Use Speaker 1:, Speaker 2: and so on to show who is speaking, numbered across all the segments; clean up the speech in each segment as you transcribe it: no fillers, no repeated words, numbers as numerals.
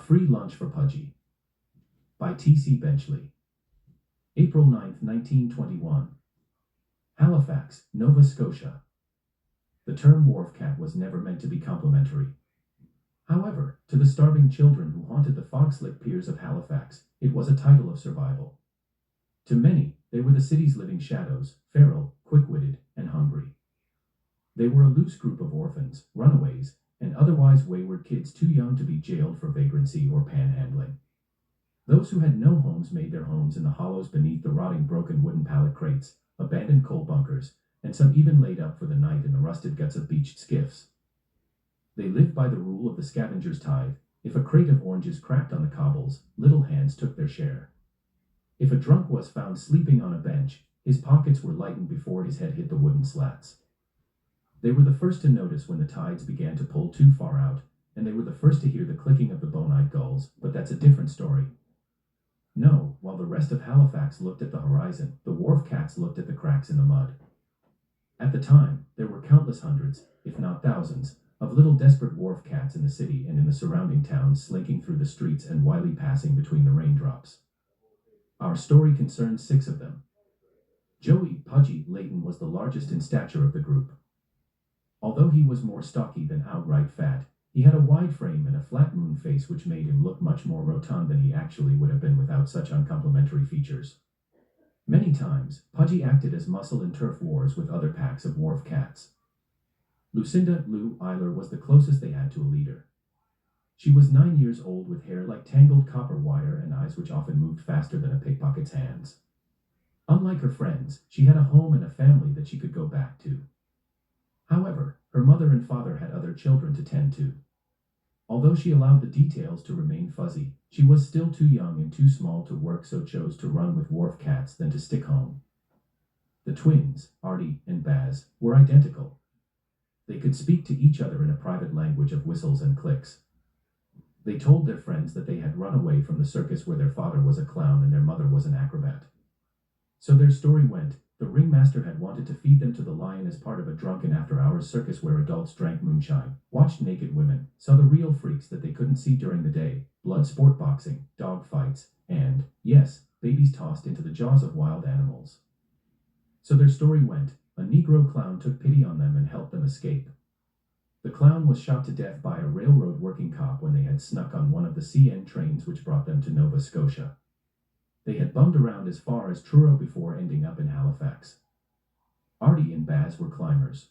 Speaker 1: Free Lunch for Pudgy by T.C. Benchley. April 9th, 1921. Halifax, Nova Scotia. The term wharf cat was never meant to be complimentary. However, to the starving children who haunted the fog-slick piers of Halifax, it was a title of survival. To many, they were the city's living shadows, feral, quick-witted, and hungry. They were a loose group of orphans, runaways, and otherwise wayward kids too young to be jailed for vagrancy or panhandling. Those who had no homes made their homes in the hollows beneath the rotting broken wooden pallet crates, abandoned coal bunkers, and some even laid up for the night in the rusted guts of beached skiffs. They lived by the rule of the scavenger's tithe. If a crate of oranges cracked on the cobbles, little hands took their share. If a drunk was found sleeping on a bench, his pockets were lightened before his head hit the wooden slats. They were the first to notice when the tides began to pull too far out, and they were the first to hear the clicking of the bone-eyed gulls, but that's a different story. No, while the rest of Halifax looked at the horizon, the wharf cats looked at the cracks in the mud. At the time, there were countless hundreds, if not thousands, of little desperate wharf cats in the city and in the surrounding towns, slinking through the streets and wildly passing between the raindrops. Our story concerns 6 of them. Joey "Pudgy" Layton was the largest in stature of the group. Although he was more stocky than outright fat, he had a wide frame and a flat moon face which made him look much more rotund than he actually would have been without such uncomplimentary features. Many times, Pudgy acted as muscle in turf wars with other packs of wharf cats. Lucinda "Lou" Eiler was the closest they had to a leader. She was 9 years old with hair like tangled copper wire and eyes which often moved faster than a pickpocket's hands. Unlike her friends, she had a home and a family that she could go back to. However, her mother and father had other children to tend to. Although she allowed the details to remain fuzzy, she was still too young and too small to work, so chose to run with wharf cats than to stick home. The twins, Artie and Baz, were identical. They could speak to each other in a private language of whistles and clicks. They told their friends that they had run away from the circus where their father was a clown and their mother was an acrobat. So their story went, the ringmaster had wanted to feed them to the lion as part of a drunken after-hours circus where adults drank moonshine, watched naked women, saw the real freaks that they couldn't see during the day, blood sport, boxing, dog fights, and, yes, babies tossed into the jaws of wild animals. So their story went, a Negro clown took pity on them and helped them escape. The clown was shot to death by a railroad working cop when they had snuck on one of the CN trains which brought them to Nova Scotia. They had bummed around as far as Truro before ending up in Halifax. Artie and Baz were climbers.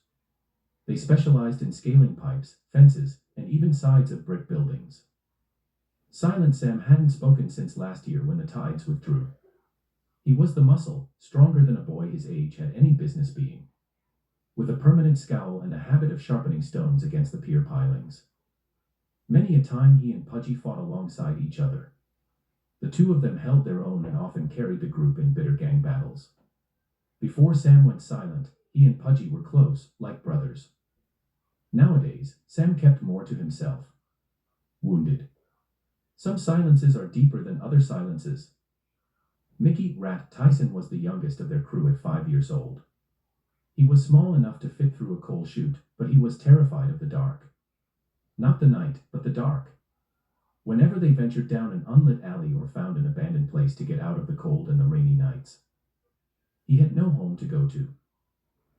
Speaker 1: They specialized in scaling pipes, fences, and even sides of brick buildings. Silent Sam hadn't spoken since last year when the tides withdrew. He was the muscle, stronger than a boy his age had any business being, with a permanent scowl and a habit of sharpening stones against the pier pilings. Many a time he and Pudgy fought alongside each other. The two of them held their own and often carried the group in bitter gang battles. Before Sam went silent, he and Pudgy were close, like brothers. Nowadays, Sam kept more to himself. Wounded. Some silences are deeper than other silences. Mickey "Rat" Tyson was the youngest of their crew at 5 years old. He was small enough to fit through a coal chute, but he was terrified of the dark. Not the night, but the dark. Whenever they ventured down an unlit alley or found an abandoned place to get out of the cold and the rainy nights. He had no home to go to.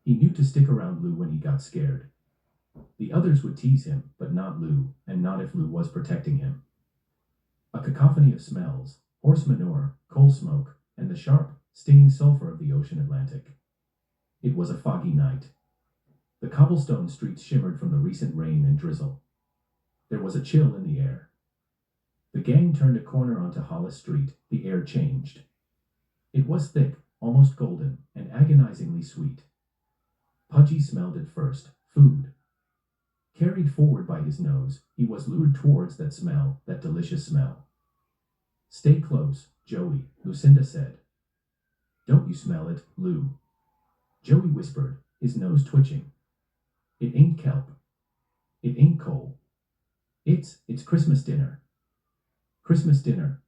Speaker 1: He knew to stick around Lou when he got scared. The others would tease him, but not Lou, and not if Lou was protecting him. A cacophony of smells, horse manure, coal smoke, and the sharp, stinging sulfur of the ocean Atlantic. It was a foggy night. The cobblestone streets shimmered from the recent rain and drizzle. There was a chill in the air. The gang turned a corner onto Hollis Street. The air changed. It was thick, almost golden, and agonizingly sweet. Pudgy smelled it first, food. Carried forward by his nose, he was lured towards that smell, that delicious smell. "Stay close, Joey," Lucinda said. "Don't you smell it, Lou?" Joey whispered, his nose twitching. "It ain't kelp. It ain't coal. It's Christmas dinner." Christmas dinner.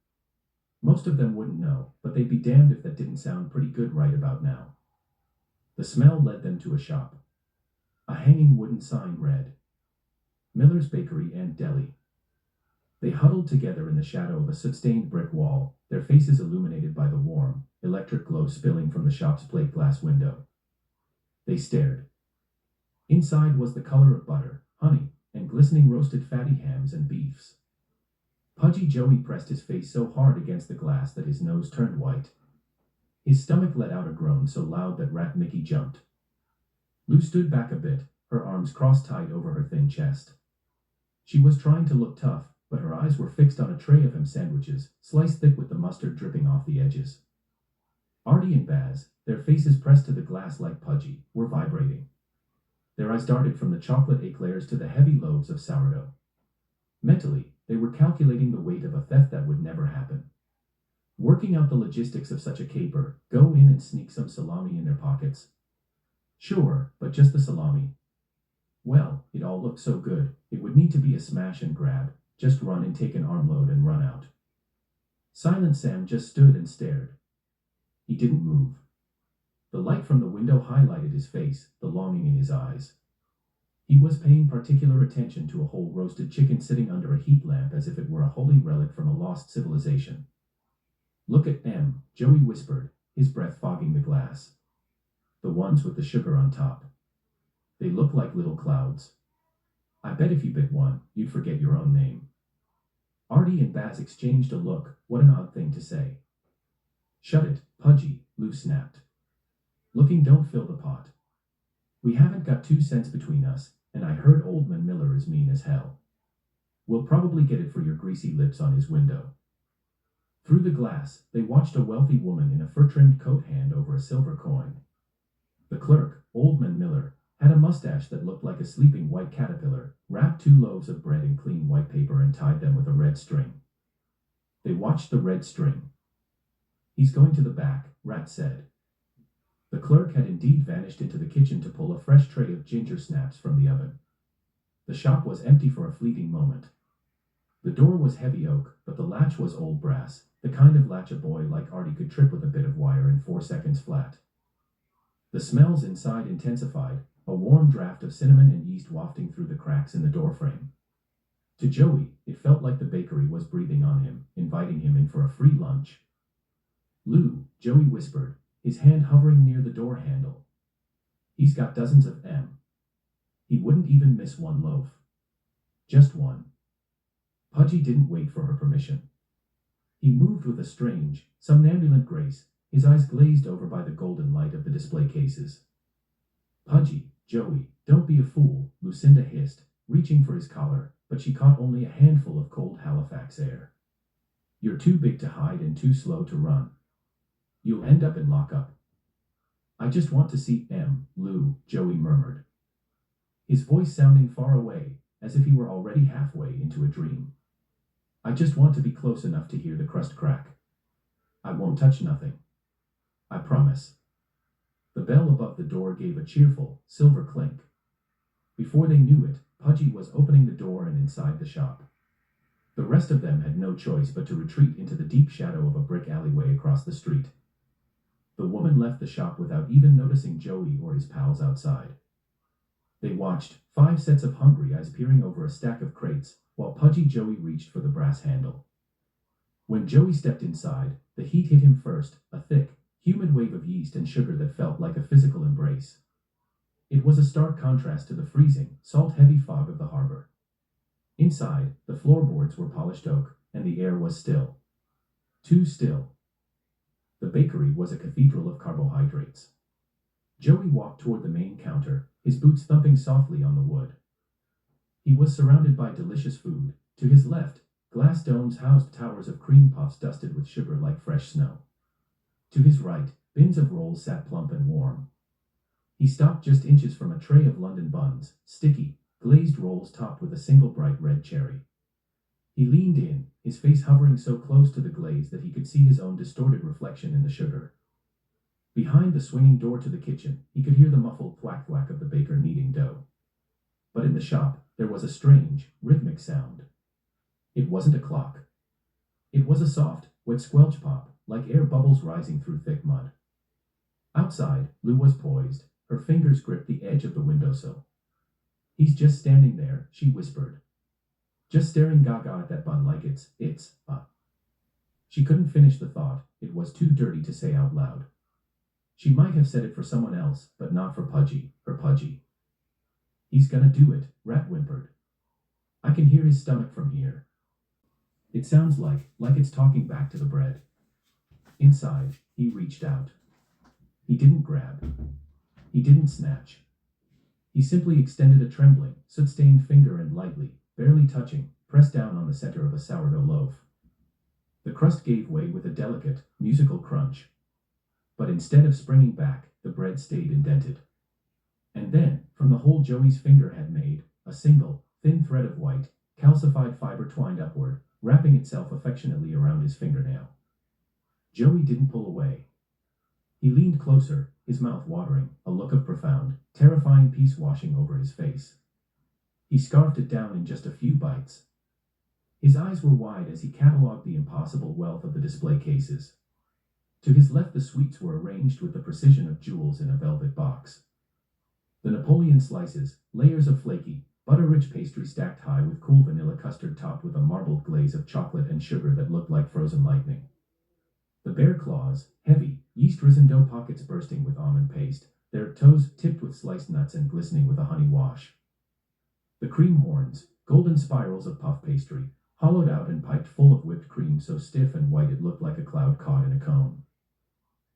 Speaker 1: Most of them wouldn't know, but they'd be damned if that didn't sound pretty good right about now. The smell led them to a shop. A hanging wooden sign read, "Miller's Bakery and Deli." They huddled together in the shadow of a soot-stained brick wall, their faces illuminated by the warm, electric glow spilling from the shop's plate glass window. They stared. Inside was the color of butter, honey, and glistening roasted fatty hams and beefs. Pudgy Joey pressed his face so hard against the glass that his nose turned white. His stomach let out a groan so loud that Rat Mickey jumped. Lou stood back a bit, her arms crossed tight over her thin chest. She was trying to look tough, but her eyes were fixed on a tray of ham sandwiches, sliced thick with the mustard dripping off the edges. Artie and Baz, their faces pressed to the glass like Pudgy, were vibrating. Their eyes darted from the chocolate eclairs to the heavy loaves of sourdough. Mentally, they were calculating the weight of a theft that would never happen. Working out the logistics of such a caper, go in and sneak some salami in their pockets. Sure, but just the salami. Well, it all looked so good, it would need to be a smash and grab, just run and take an armload and run out. Silent Sam just stood and stared. He didn't move. The light from the window highlighted his face, the longing in his eyes. He was paying particular attention to a whole roasted chicken sitting under a heat lamp as if it were a holy relic from a lost civilization. Look at them, Joey whispered, his breath fogging the glass. The ones with the sugar on top. They look like little clouds. I bet if you bit one, you'd forget your own name. Artie and Baz exchanged a look. What an odd thing to say. Shut it, Pudgy, Lou snapped. Looking don't fill the pot. We haven't got 2 cents between us, and I heard Old Man Miller is mean as hell. We'll probably get it for your greasy lips on his window. Through the glass, they watched a wealthy woman in a fur-trimmed coat hand over a silver coin. The clerk, Old Man Miller, had a mustache that looked like a sleeping white caterpillar, wrapped 2 loaves of bread in clean white paper and tied them with a red string. They watched the red string. He's going to the back, Rat said. The clerk had indeed vanished into the kitchen to pull a fresh tray of ginger snaps from the oven. The shop was empty for a fleeting moment. The door was heavy oak, but the latch was old brass, the kind of latch a boy like Artie could trip with a bit of wire in 4 seconds flat. The smells inside intensified, a warm draft of cinnamon and yeast wafting through the cracks in the doorframe. To Joey, it felt like the bakery was breathing on him, inviting him in for a free lunch. Lou, Joey whispered, his hand hovering near the door handle. He's got dozens of them. He wouldn't even miss one loaf. Just one. Pudgy didn't wait for her permission. He moved with a strange, somnambulant grace, his eyes glazed over by the golden light of the display cases. Pudgy, Joey, don't be a fool, Lucinda hissed, reaching for his collar, but she caught only a handful of cold Halifax air. You're too big to hide and too slow to run. You'll end up in lockup. I just want to see Lou, Joey murmured. His voice sounding far away, as if he were already halfway into a dream. I just want to be close enough to hear the crust crack. I won't touch nothing. I promise. The bell above the door gave a cheerful, silver clink. Before they knew it, Pudgy was opening the door and inside the shop. The rest of them had no choice but to retreat into the deep shadow of a brick alleyway across the street. The woman left the shop without even noticing Joey or his pals outside. They watched, 5 sets of hungry eyes peering over a stack of crates, while Pudgy Joey reached for the brass handle. When Joey stepped inside, the heat hit him first, a thick, humid wave of yeast and sugar that felt like a physical embrace. It was a stark contrast to the freezing, salt-heavy fog of the harbor. Inside, the floorboards were polished oak, and the air was still. Too still. The bakery was a cathedral of carbohydrates. Joey walked toward the main counter, his boots thumping softly on the wood. He was surrounded by delicious food. To his left, glass domes housed towers of cream puffs dusted with sugar like fresh snow. To his right, bins of rolls sat plump and warm. He stopped just inches from a tray of London buns, sticky, glazed rolls topped with a single bright red cherry. He leaned in, his face hovering so close to the glaze that he could see his own distorted reflection in the sugar. Behind the swinging door to the kitchen, he could hear the muffled thwack-thwack of the baker kneading dough. But in the shop, there was a strange, rhythmic sound. It wasn't a clock. It was a soft, wet squelch pop, like air bubbles rising through thick mud. Outside, Lou was poised, her fingers gripped the edge of the windowsill. He's just standing there, she whispered. just staring gaga at that bun like She couldn't finish the thought, it was too dirty to say out loud. She might have said it for someone else, but not for Pudgy, her Pudgy. He's gonna do it, Rat whimpered. I can hear his stomach from here. It sounds like it's talking back to the bread. Inside, he reached out. He didn't grab. He didn't snatch. He simply extended a trembling, soot-stained finger and lightly, barely touching, pressed down on the center of a sourdough loaf. The crust gave way with a delicate, musical crunch. But instead of springing back, the bread stayed indented. And then, from the hole Joey's finger had made, a single, thin thread of white, calcified fiber twined upward, wrapping itself affectionately around his fingernail. Joey didn't pull away. He leaned closer, his mouth watering, a look of profound, terrifying peace washing over his face. He scarfed it down in just a few bites. His eyes were wide as he catalogued the impossible wealth of the display cases. To his left the sweets were arranged with the precision of jewels in a velvet box. The Napoleon slices, layers of flaky, butter-rich pastry stacked high with cool vanilla custard topped with a marbled glaze of chocolate and sugar that looked like frozen lightning. The bear claws, heavy, yeast-risen dough pockets bursting with almond paste, their toes tipped with sliced nuts and glistening with a honey wash. The cream horns, golden spirals of puff pastry, hollowed out and piped full of whipped cream so stiff and white it looked like a cloud caught in a cone.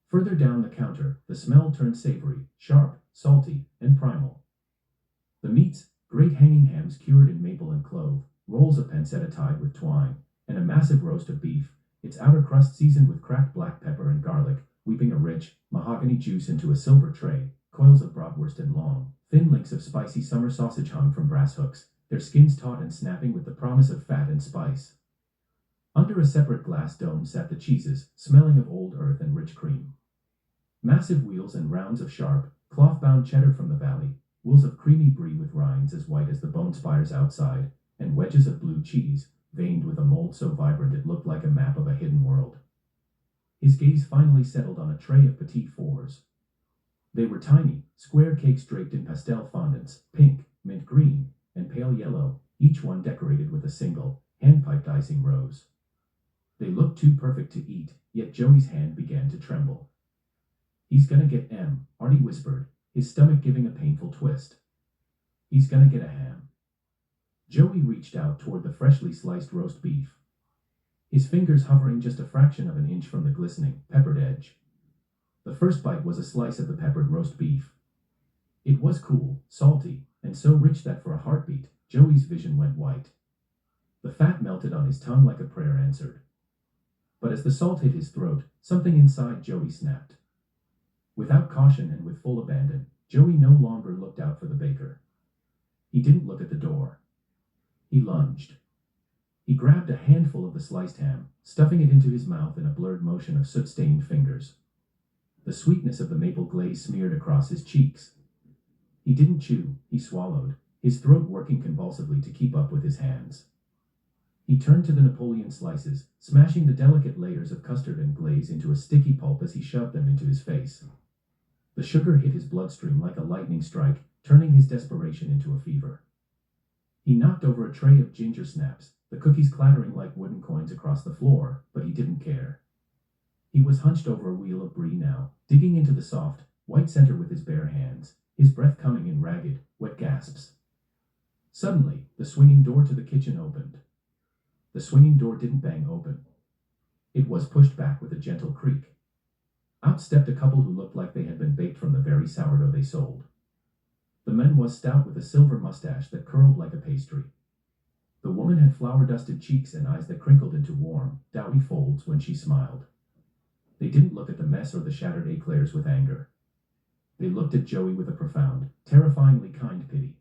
Speaker 1: Further down the counter, the smell turned savory, sharp, salty, and primal. The meats, great hanging hams cured in maple and clove, rolls of pancetta tied with twine, and a massive roast of beef, its outer crust seasoned with cracked black pepper and garlic, weeping a rich, mahogany juice into a silver tray, coils of bratwurst and long, thin links of spicy summer sausage hung from brass hooks, their skins taut and snapping with the promise of fat and spice. Under a separate glass dome sat the cheeses, smelling of old earth and rich cream. Massive wheels and rounds of sharp, cloth-bound cheddar from the valley, wheels of creamy brie with rinds as white as the bone spires outside, and wedges of blue cheese, veined with a mold so vibrant it looked like a map of a hidden world. His gaze finally settled on a tray of petit fours. They were tiny, square cakes draped in pastel fondants, pink, mint green, and pale yellow, each one decorated with a single, hand-piped icing rose. They looked too perfect to eat, yet Joey's hand began to tremble. He's gonna get Artie whispered, his stomach giving a painful twist. He's gonna get a ham. Joey reached out toward the freshly sliced roast beef, his fingers hovering just a fraction of an inch from the glistening, peppered edge. The first bite was a slice of the peppered roast beef. It was cool, salty, and so rich that for a heartbeat, Joey's vision went white. The fat melted on his tongue like a prayer answered. But as the salt hit his throat, something inside Joey snapped. Without caution and with full abandon, Joey no longer looked out for the baker. He didn't look at the door. He lunged. He grabbed a handful of the sliced ham, stuffing it into his mouth in a blurred motion of soot-stained fingers. The sweetness of the maple glaze smeared across his cheeks. He didn't chew, he swallowed, his throat working convulsively to keep up with his hands. He turned to the Napoleon slices, smashing the delicate layers of custard and glaze into a sticky pulp as he shoved them into his face. The sugar hit his bloodstream like a lightning strike, turning his desperation into a fever. He knocked over a tray of ginger snaps, the cookies clattering like wooden coins across the floor, but he didn't care. He was hunched over a wheel of brie now, digging into the soft, white center with his bare hands, his breath coming in ragged, wet gasps. Suddenly, the swinging door to the kitchen opened. The swinging door didn't bang open. It was pushed back with a gentle creak. Out stepped a couple who looked like they had been baked from the very sourdough they sold. The man was stout with a silver mustache that curled like a pastry. The woman had flour-dusted cheeks and eyes that crinkled into warm, dowdy folds when she smiled. They didn't look at the mess or the shattered eclairs with anger. They looked at Joey with a profound, terrifyingly kind pity.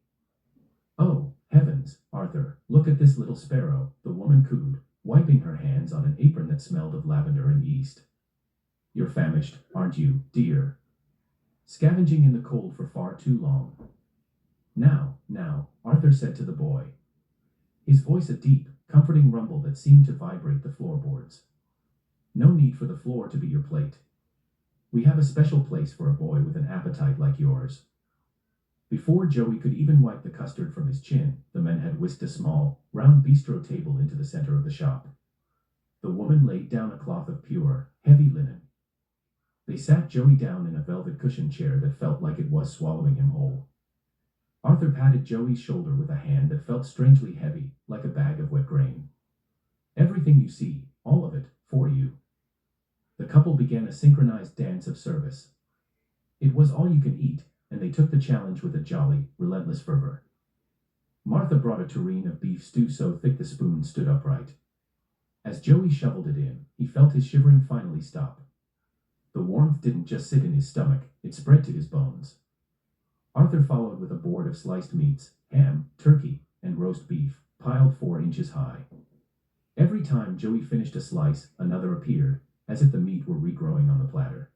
Speaker 1: "Oh, heavens, Arthur, look at this little sparrow," the woman cooed, wiping her hands on an apron that smelled of lavender and yeast. "You're famished, aren't you, dear? Scavenging in the cold for far too long." Now, Arthur said to the boy. His voice a deep, comforting rumble that seemed to vibrate the floorboards. "No need for the floor to be your plate. We have a special place for a boy with an appetite like yours." Before Joey could even wipe the custard from his chin, the men had whisked a small, round bistro table into the center of the shop. The woman laid down a cloth of pure, heavy linen. They sat Joey down in a velvet cushioned chair that felt like it was swallowing him whole. Arthur patted Joey's shoulder with a hand that felt strangely heavy, like a bag of wet grain. Everything you see, all of it, for you. The couple began a synchronized dance of service. It was all you can eat, and they took the challenge with a jolly, relentless fervor. Martha brought a tureen of beef stew so thick the spoon stood upright. As Joey shoveled it in, he felt his shivering finally stop. The warmth didn't just sit in his stomach, it spread to his bones. Arthur followed with a board of sliced meats, ham, turkey, and roast beef, piled 4 inches high. Every time Joey finished a slice, another appeared, as if the meat were regrowing on the platter.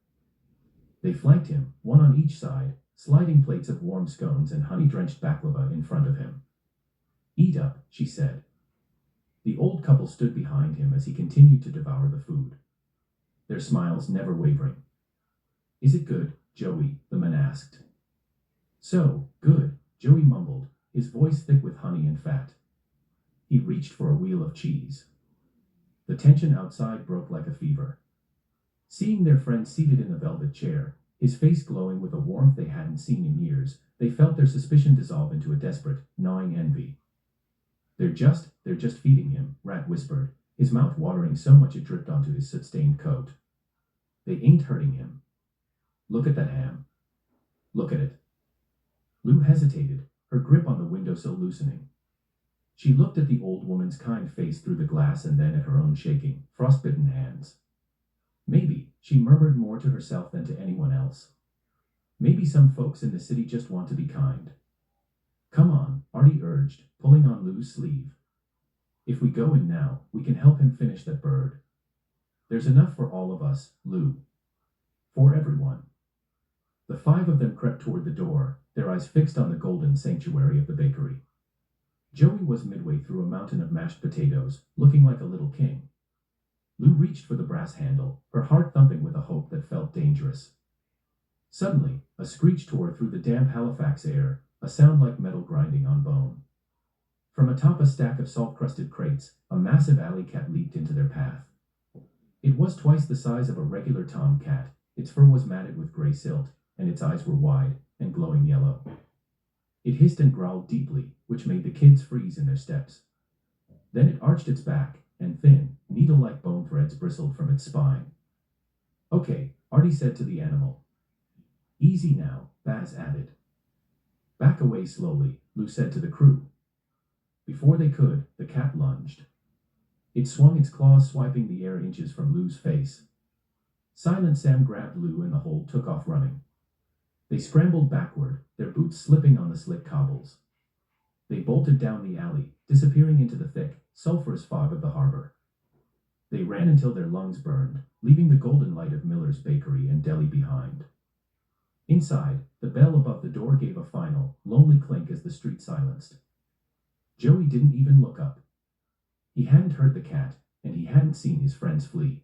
Speaker 1: They flanked him, one on each side, sliding plates of warm scones and honey-drenched baklava in front of him. "Eat up," she said. The old couple stood behind him as he continued to devour the food, their smiles never wavering. "Is it good, Joey?" the man asked. "So good," Joey mumbled, his voice thick with honey and fat. He reached for a wheel of cheese. The tension outside broke like a fever. Seeing their friend seated in the velvet chair, his face glowing with a warmth they hadn't seen in years, they felt their suspicion dissolve into a desperate, gnawing envy. They're just feeding him," Rat whispered, his mouth watering so much it dripped onto his soot-stained coat. "They ain't hurting him. Look at that ham. Look at it." Lou hesitated, her grip on the windowsill loosening. She looked at the old woman's kind face through the glass and then at her own shaking, frostbitten hands. Maybe, she murmured more to herself than to anyone else. Maybe some folks in the city just want to be kind. "Come on," Artie urged, pulling on Lou's sleeve. "If we go in now, we can help him finish that bird. There's enough for all of us, Lou. For everyone." The 5 of them crept toward the door, their eyes fixed on the golden sanctuary of the bakery. Joey was midway through a mountain of mashed potatoes, looking like a little king. Lou reached for the brass handle, her heart thumping with a hope that felt dangerous. Suddenly, a screech tore through the damp Halifax air, a sound like metal grinding on bone. From atop a stack of salt-crusted crates, a massive alley cat leaped into their path. It was twice the size of a regular tom cat, its fur was matted with gray silt, and its eyes were wide and glowing yellow. It hissed and growled deeply, which made the kids freeze in their steps. Then it arched its back, and thin, needle-like bone threads bristled from its spine. "Okay," Artie said to the animal. "Easy now," Baz added. "Back away slowly," Lou said to the crew. Before they could, the cat lunged. It swung its claws, swiping the air inches from Lou's face. Silent Sam grabbed Lou and the whole took off running. They scrambled backward, their boots slipping on the slick cobbles. They bolted down the alley, disappearing into the thick, sulphurous fog of the harbor. They ran until their lungs burned, leaving the golden light of Miller's bakery and deli behind. Inside, the bell above the door gave a final, lonely clink as the street silenced. Joey didn't even look up. He hadn't heard the cat, and he hadn't seen his friends flee.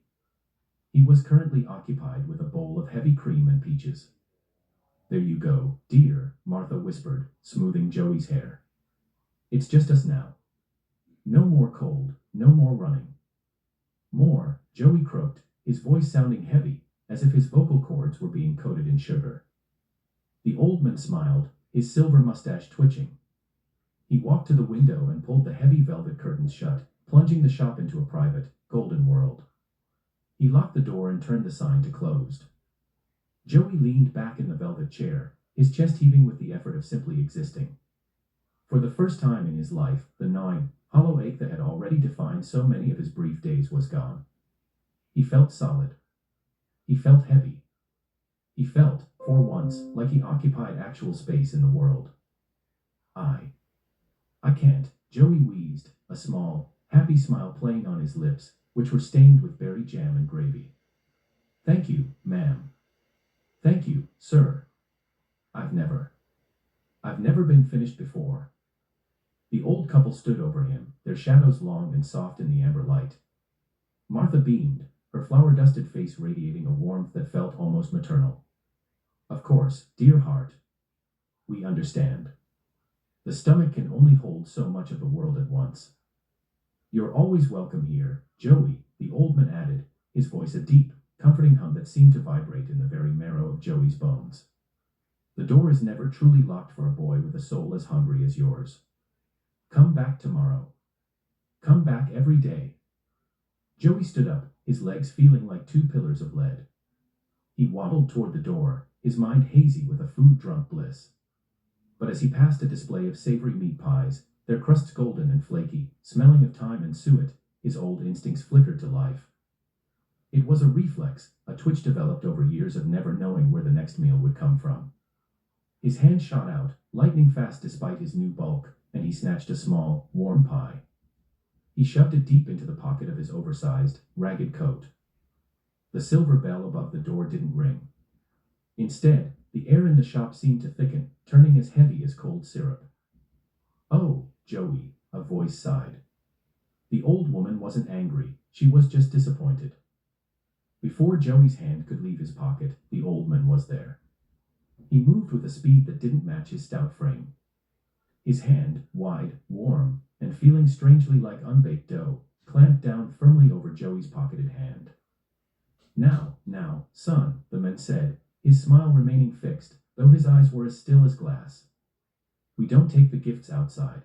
Speaker 1: He was currently occupied with a bowl of heavy cream and peaches. "There you go, dear," Martha whispered, smoothing Joey's hair. "It's just us now. No more cold, no more running." "More," Joey croaked, his voice sounding heavy, as if his vocal cords were being coated in sugar. The old man smiled, his silver mustache twitching. He walked to the window and pulled the heavy velvet curtains shut, plunging the shop into a private, golden world. He locked the door and turned the sign to closed. Joey leaned back in the velvet chair, his chest heaving with the effort of simply existing. For the first time in his life, the gnawing, hollow ache that had already defined so many of his brief days was gone. He felt solid. He felt heavy. He felt, for once, like he occupied actual space in the world. I can't," Joey wheezed, a small, happy smile playing on his lips, which were stained with berry jam and gravy. "Thank you, ma'am. Thank you, sir. I've never been finished before." The old couple stood over him, their shadows long and soft in the amber light. Martha beamed, her flour-dusted face radiating a warmth that felt almost maternal. "Of course, dear heart. We understand. The stomach can only hold so much of the world at once. You're always welcome here, Joey, the old man added, his voice a deep, comforting hum that seemed to vibrate in the very marrow of Joey's bones. The door is never truly locked for a boy with a soul as hungry as yours. Come back tomorrow. Come back every day. Joey stood up, his legs feeling like two pillars of lead. He waddled toward the door, his mind hazy with a food-drunk bliss. But as he passed a display of savory meat pies, their crusts golden and flaky, smelling of thyme and suet, his old instincts flickered to life. It was a reflex, a twitch developed over years of never knowing where the next meal would come from. His hand shot out, lightning fast despite his new bulk, and he snatched a small, warm pie. He shoved it deep into the pocket of his oversized, ragged coat. The silver bell above the door didn't ring. Instead, the air in the shop seemed to thicken, turning as heavy as cold syrup. "Oh, Joey," a voice sighed. The old woman wasn't angry, she was just disappointed. Before Joey's hand could leave his pocket, the old man was there. He moved with a speed that didn't match his stout frame. His hand, wide, warm, and feeling strangely like unbaked dough, clamped down firmly over Joey's pocketed hand. Now, son," the man said, his smile remaining fixed, though his eyes were as still as glass. "We don't take the gifts outside.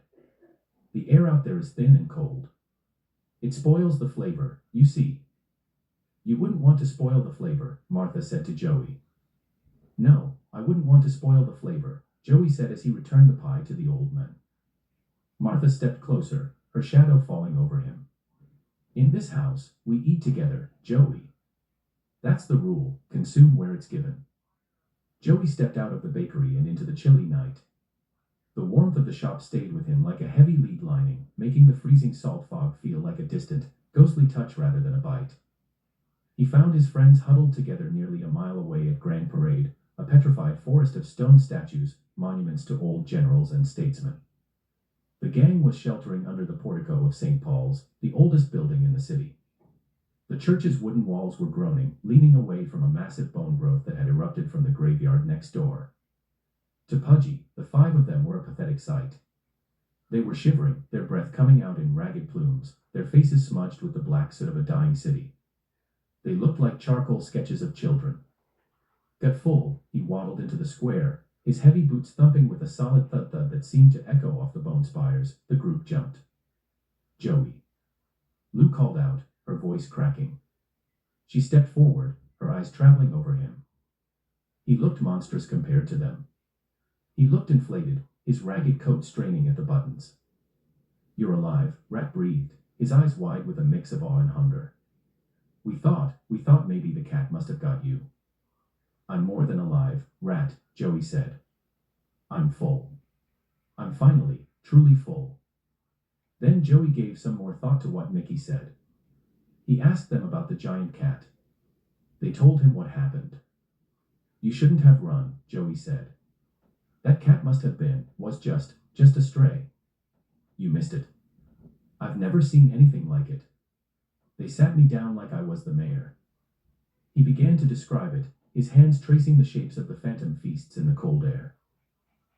Speaker 1: The air out there is thin and cold. It spoils the flavor, you see." "You wouldn't want to spoil the flavor," Martha said to Joey. "No, I wouldn't want to spoil the flavor," Joey said as he returned the pie to the old man. Martha stepped closer, her shadow falling over him. "In this house, we eat together, Joey. That's the rule, consume where it's given." Joey stepped out of the bakery and into the chilly night. The warmth of the shop stayed with him like a heavy lead lining, making the freezing salt fog feel like a distant, ghostly touch rather than a bite. He found his friends huddled together nearly a mile away at Grand Parade, a petrified forest of stone statues, monuments to old generals and statesmen. The gang was sheltering under the portico of St. Paul's, the oldest building in the city. The church's wooden walls were groaning, leaning away from a massive bone growth that had erupted from the graveyard next door. To Pudgy, the five of them were a pathetic sight. They were shivering, their breath coming out in ragged plumes, their faces smudged with the black soot of a dying city. They looked like charcoal sketches of children. Gut full, he waddled into the square, his heavy boots thumping with a solid thud-thud that seemed to echo off the bone spires. The group jumped. "Joey," Lou called out, her voice cracking. She stepped forward, her eyes traveling over him. He looked monstrous compared to them. He looked inflated, his ragged coat straining at the buttons. "You're alive," Rat breathed, his eyes wide with a mix of awe and hunger. We thought maybe the cat must have got you." "I'm more than alive, Rat," Joey said. "I'm full. I'm finally, truly full." Then Joey gave some more thought to what Mickey said. He asked them about the giant cat. They told him what happened. "You shouldn't have run," Joey said. "That cat was just a stray. You missed it. I've never seen anything like it. They sat me down like I was the mayor." He began to describe it, his hands tracing the shapes of the phantom feasts in the cold air.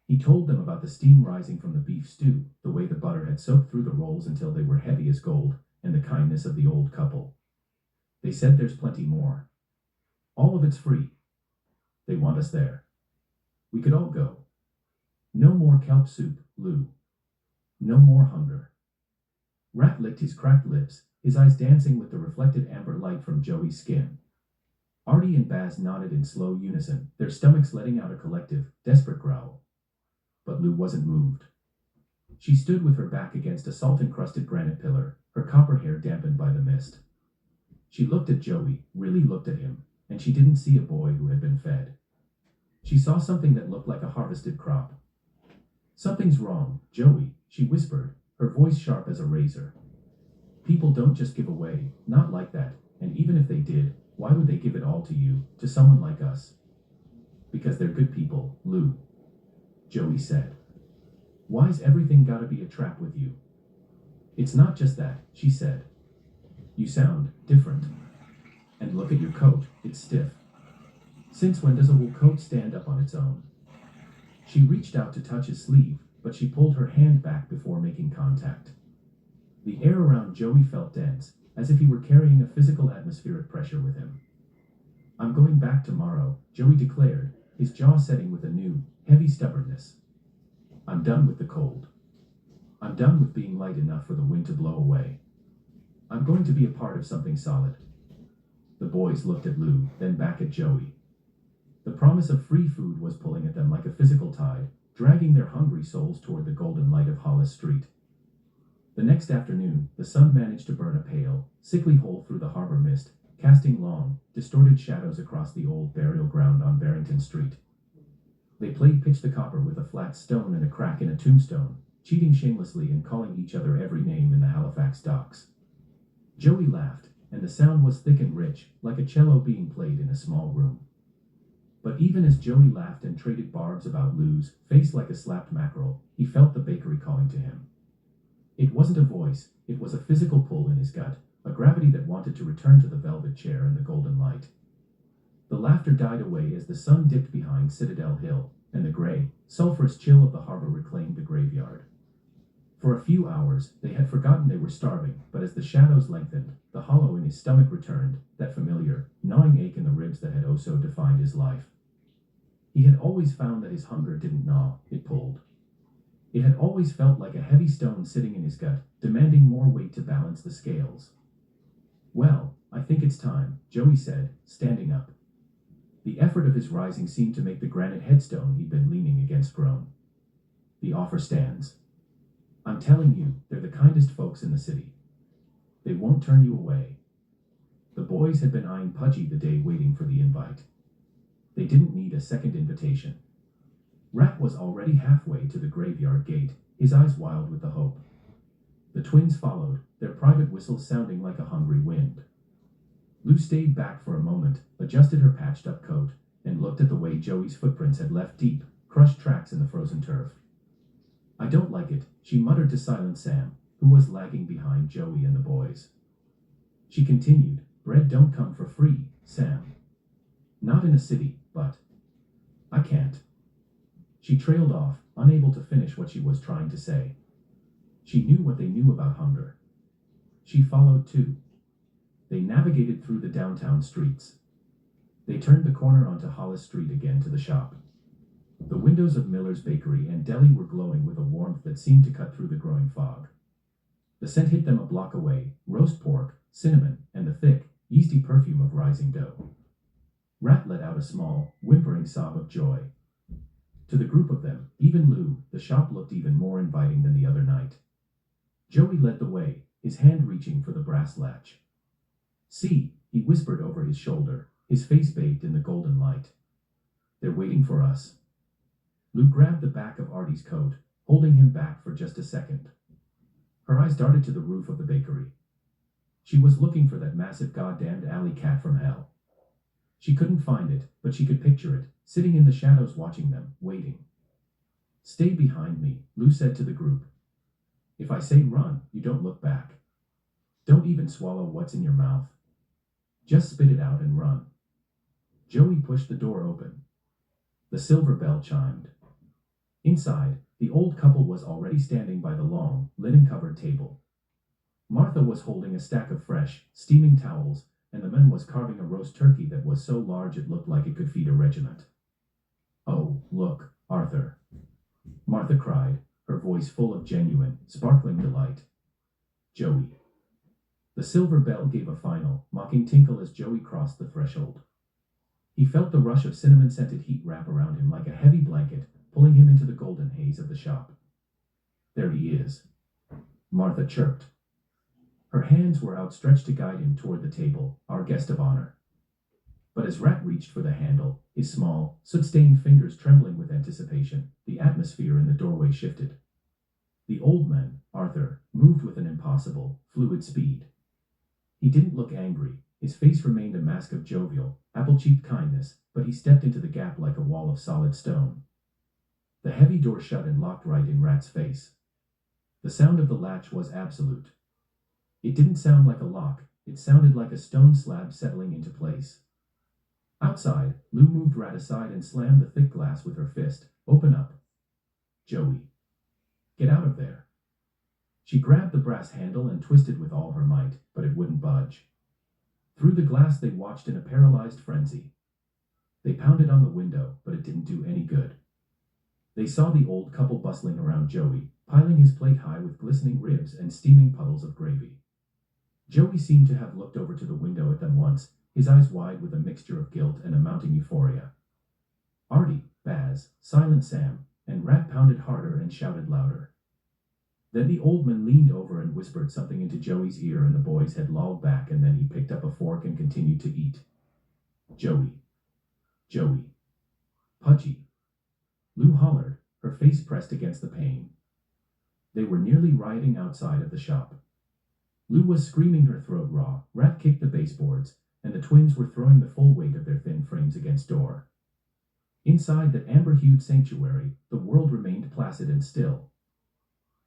Speaker 1: He told them about the steam rising from the beef stew, the way the butter had soaked through the rolls until they were heavy as gold, and the kindness of the old couple. They said there's plenty more. All of it's free. They want us there. We could all go. No more kelp soup, Lou. No more hunger. Rat licked his cracked lips, his eyes dancing with the reflected amber light from Joey's skin. Artie and Baz nodded in slow unison, their stomachs letting out a collective, desperate growl. But Lou wasn't moved. She stood with her back against a salt-encrusted granite pillar, her copper hair dampened by the mist. She looked at Joey, really looked at him, and she didn't see a boy who had been fed. She saw something that looked like a harvested crop. "Something's wrong, Joey," she whispered, her voice sharp as a razor. "People don't just give away, not like that, and even if they did, why would they give it all to you, to someone like us?" "Because they're good people, Lou," Joey said. "Why's everything gotta be a trap with you?" "It's not just that," she said. "You sound different. And look at your coat, it's stiff. Since when does a wool coat stand up on its own?" She reached out to touch his sleeve, but she pulled her hand back before making contact. The air around Joey felt dense, as if he were carrying a physical atmospheric pressure with him. "I'm going back tomorrow," Joey declared, his jaw setting with a new, heavy stubbornness. "I'm done with the cold. I'm done with being light enough for the wind to blow away. I'm going to be a part of something solid." The boys looked at Lou, then back at Joey. The promise of free food was pulling at them like a physical tide, dragging their hungry souls toward the golden light of Hollis Street. The next afternoon, the sun managed to burn a pale, sickly hole through the harbor mist, casting long, distorted shadows across the old burial ground on Barrington Street. They played pitch the copper with a flat stone and a crack in a tombstone, cheating shamelessly and calling each other every name in the Halifax docks. Joey laughed, and the sound was thick and rich, like a cello being played in a small room. But even as Joey laughed and traded barbs about Lou's face like a slapped mackerel, he felt the bakery calling to him. It wasn't a voice, it was a physical pull in his gut, a gravity that wanted to return to the velvet chair and the golden light. The laughter died away as the sun dipped behind Citadel Hill, and the gray, sulphurous chill of the harbor reclaimed the graveyard. For a few hours, they had forgotten they were starving, but as the shadows lengthened, the hollow in his stomach returned, that familiar, gnawing ache in the ribs that had oh so defined his life. He had always found that his hunger didn't gnaw, it pulled. It had always felt like a heavy stone sitting in his gut, demanding more weight to balance the scales. "Well, I think it's time," Joey said, standing up. The effort of his rising seemed to make the granite headstone he'd been leaning against groan. "The offer stands. I'm telling you, they're the kindest folks in the city. They won't turn you away." The boys had been eyeing Pudgy the day waiting for the invite. They didn't need a second invitation. Rat was already halfway to the graveyard gate, his eyes wild with the hope. The twins followed, their private whistles sounding like a hungry wind. Lou stayed back for a moment, adjusted her patched-up coat, and looked at the way Joey's footprints had left deep, crushed tracks in the frozen turf. "I don't like it," she muttered to silent Sam, who was lagging behind Joey and the boys. She continued, "Bread don't come for free, Sam. Not in a city, but I can't." She trailed off, unable to finish what she was trying to say. She knew what they knew about hunger. She followed too. They navigated through the downtown streets. They turned the corner onto Hollis Street again to the shop. The windows of Miller's Bakery and Deli were glowing with a warmth that seemed to cut through the growing fog. The scent hit them a block away, roast pork, cinnamon, and the thick, yeasty perfume of rising dough. Rat let out a small, whimpering sob of joy. To the group of them, even Lou, the shop looked even more inviting than the other night. Joey led the way, his hand reaching for the brass latch. "See," he whispered over his shoulder, his face bathed in the golden light. "They're waiting for us." Lou grabbed the back of Artie's coat, holding him back for just a second. Her eyes darted to the roof of the bakery. She was looking for that massive goddamned alley cat from hell. She couldn't find it, but she could picture it, sitting in the shadows watching them, waiting. "Stay behind me," Lou said to the group. "If I say run, you don't look back. Don't even swallow what's in your mouth. Just spit it out and run." Joey pushed the door open. The silver bell chimed. Inside, the old couple was already standing by the long, linen-covered table. Martha was holding a stack of fresh, steaming towels, and the man was carving a roast turkey that was so large it looked like it could feed a regiment. "Oh, look, Arthur," Martha cried, her voice full of genuine, sparkling delight. "Joey." The silver bell gave a final, mocking tinkle as Joey crossed the threshold. He felt the rush of cinnamon-scented heat wrap around him like a heavy blanket, pulling him into the golden haze of the shop. "There he is," Martha chirped. Her hands were outstretched to guide him toward the table, our guest of honor. But as Rat reached for the handle, his small, soot-stained fingers trembling with anticipation, the atmosphere in the doorway shifted. The old man, Arthur, moved with an impossible, fluid speed. He didn't look angry, his face remained a mask of jovial, apple-cheeked kindness, but he stepped into the gap like a wall of solid stone. The heavy door shut and locked right in Rat's face. The sound of the latch was absolute. It didn't sound like a lock, it sounded like a stone slab settling into place. Outside, Lou moved Rat aside and slammed the thick glass with her fist, Open up. Joey. Get out of there. She grabbed the brass handle and twisted with all her might, but it wouldn't budge. Through the glass they watched in a paralyzed frenzy. They pounded on the window, but it didn't do any good. They saw the old couple bustling around Joey, piling his plate high with glistening ribs and steaming puddles of gravy. Joey seemed to have looked over to the window at them once, his eyes wide with a mixture of guilt and a mounting euphoria. Artie, Baz, Silent Sam, and Rat pounded harder and shouted louder. Then the old man leaned over and whispered something into Joey's ear, and the boy's head lolled back, and then he picked up a fork and continued to eat. Joey. Joey. Pudgy. Lou hollered, her face pressed against the pane. They were nearly rioting outside of the shop. Lou was screaming her throat raw, Rat kicked the baseboards, and the twins were throwing the full weight of their thin frames against door. Inside that amber-hued sanctuary, the world remained placid and still.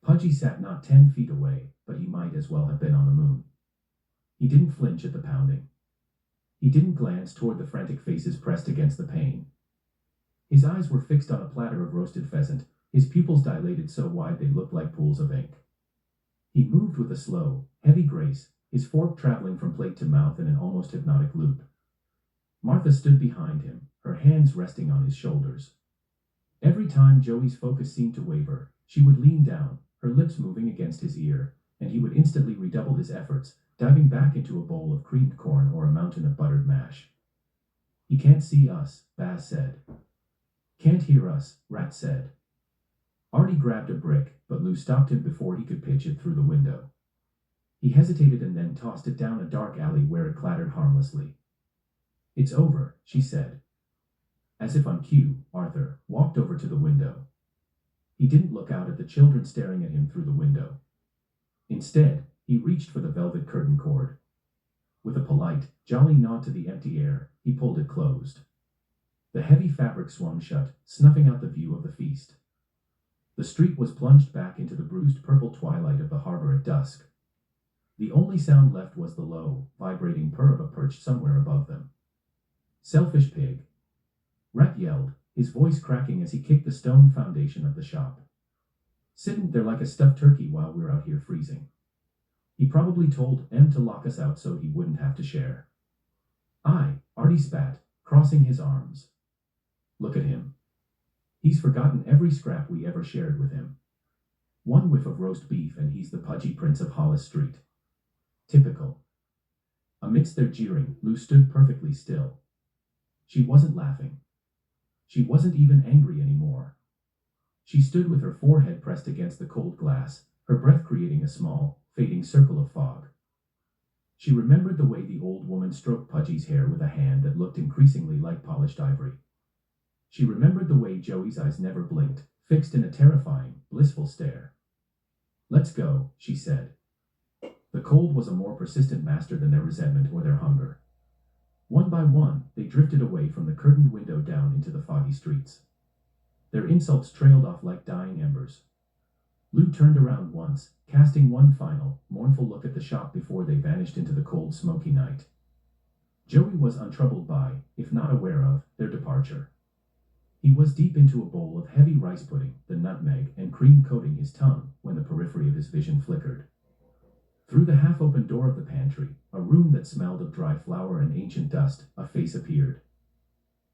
Speaker 1: Pudgy sat not 10 feet away, but he might as well have been on the moon. He didn't flinch at the pounding. He didn't glance toward the frantic faces pressed against the pane. His eyes were fixed on a platter of roasted pheasant, his pupils dilated so wide they looked like pools of ink. He moved with a slow, heavy grace, his fork traveling from plate to mouth in an almost hypnotic loop. Martha stood behind him, her hands resting on his shoulders. Every time Joey's focus seemed to waver, she would lean down, her lips moving against his ear, and he would instantly redouble his efforts, diving back into a bowl of creamed corn or a mountain of buttered mash. He can't see us, Baz said. Can't hear us, Rat said. Artie grabbed a brick, but Lou stopped him before he could pitch it through the window. He hesitated and then tossed it down a dark alley where it clattered harmlessly. It's over, she said. As if on cue, Arthur walked over to the window. He didn't look out at the children staring at him through the window. Instead, he reached for the velvet curtain cord. With a polite, jolly nod to the empty air, he pulled it closed. The heavy fabric swung shut, snuffing out the view of the feast. The street was plunged back into the bruised purple twilight of the harbor at dusk. The only sound left was the low, vibrating purr of a perch somewhere above them. Selfish pig. Rat yelled, his voice cracking as he kicked the stone foundation of the shop. Sitting there like a stuffed turkey while we're out here freezing. He probably told M to lock us out so he wouldn't have to share. Artie spat, crossing his arms. Look at him. He's forgotten every scrap we ever shared with him. One whiff of roast beef and he's the pudgy prince of Hollis Street. Typical. Amidst their jeering, Lou stood perfectly still. She wasn't laughing. She wasn't even angry anymore. She stood with her forehead pressed against the cold glass, her breath creating a small, fading circle of fog. She remembered the way the old woman stroked Pudgy's hair with a hand that looked increasingly like polished ivory. She remembered the way Joey's eyes never blinked, fixed in a terrifying, blissful stare. Let's go, she said. The cold was a more persistent master than their resentment or their hunger. One by one, they drifted away from the curtained window down into the foggy streets. Their insults trailed off like dying embers. Lou turned around once, casting one final, mournful look at the shop before they vanished into the cold, smoky night. Joey was untroubled by, if not aware of, their departure. He was deep into a bowl of heavy rice pudding, the nutmeg and cream coating his tongue, when the periphery of his vision flickered. Through the half-open door of the pantry, a room that smelled of dry flour and ancient dust, a face appeared.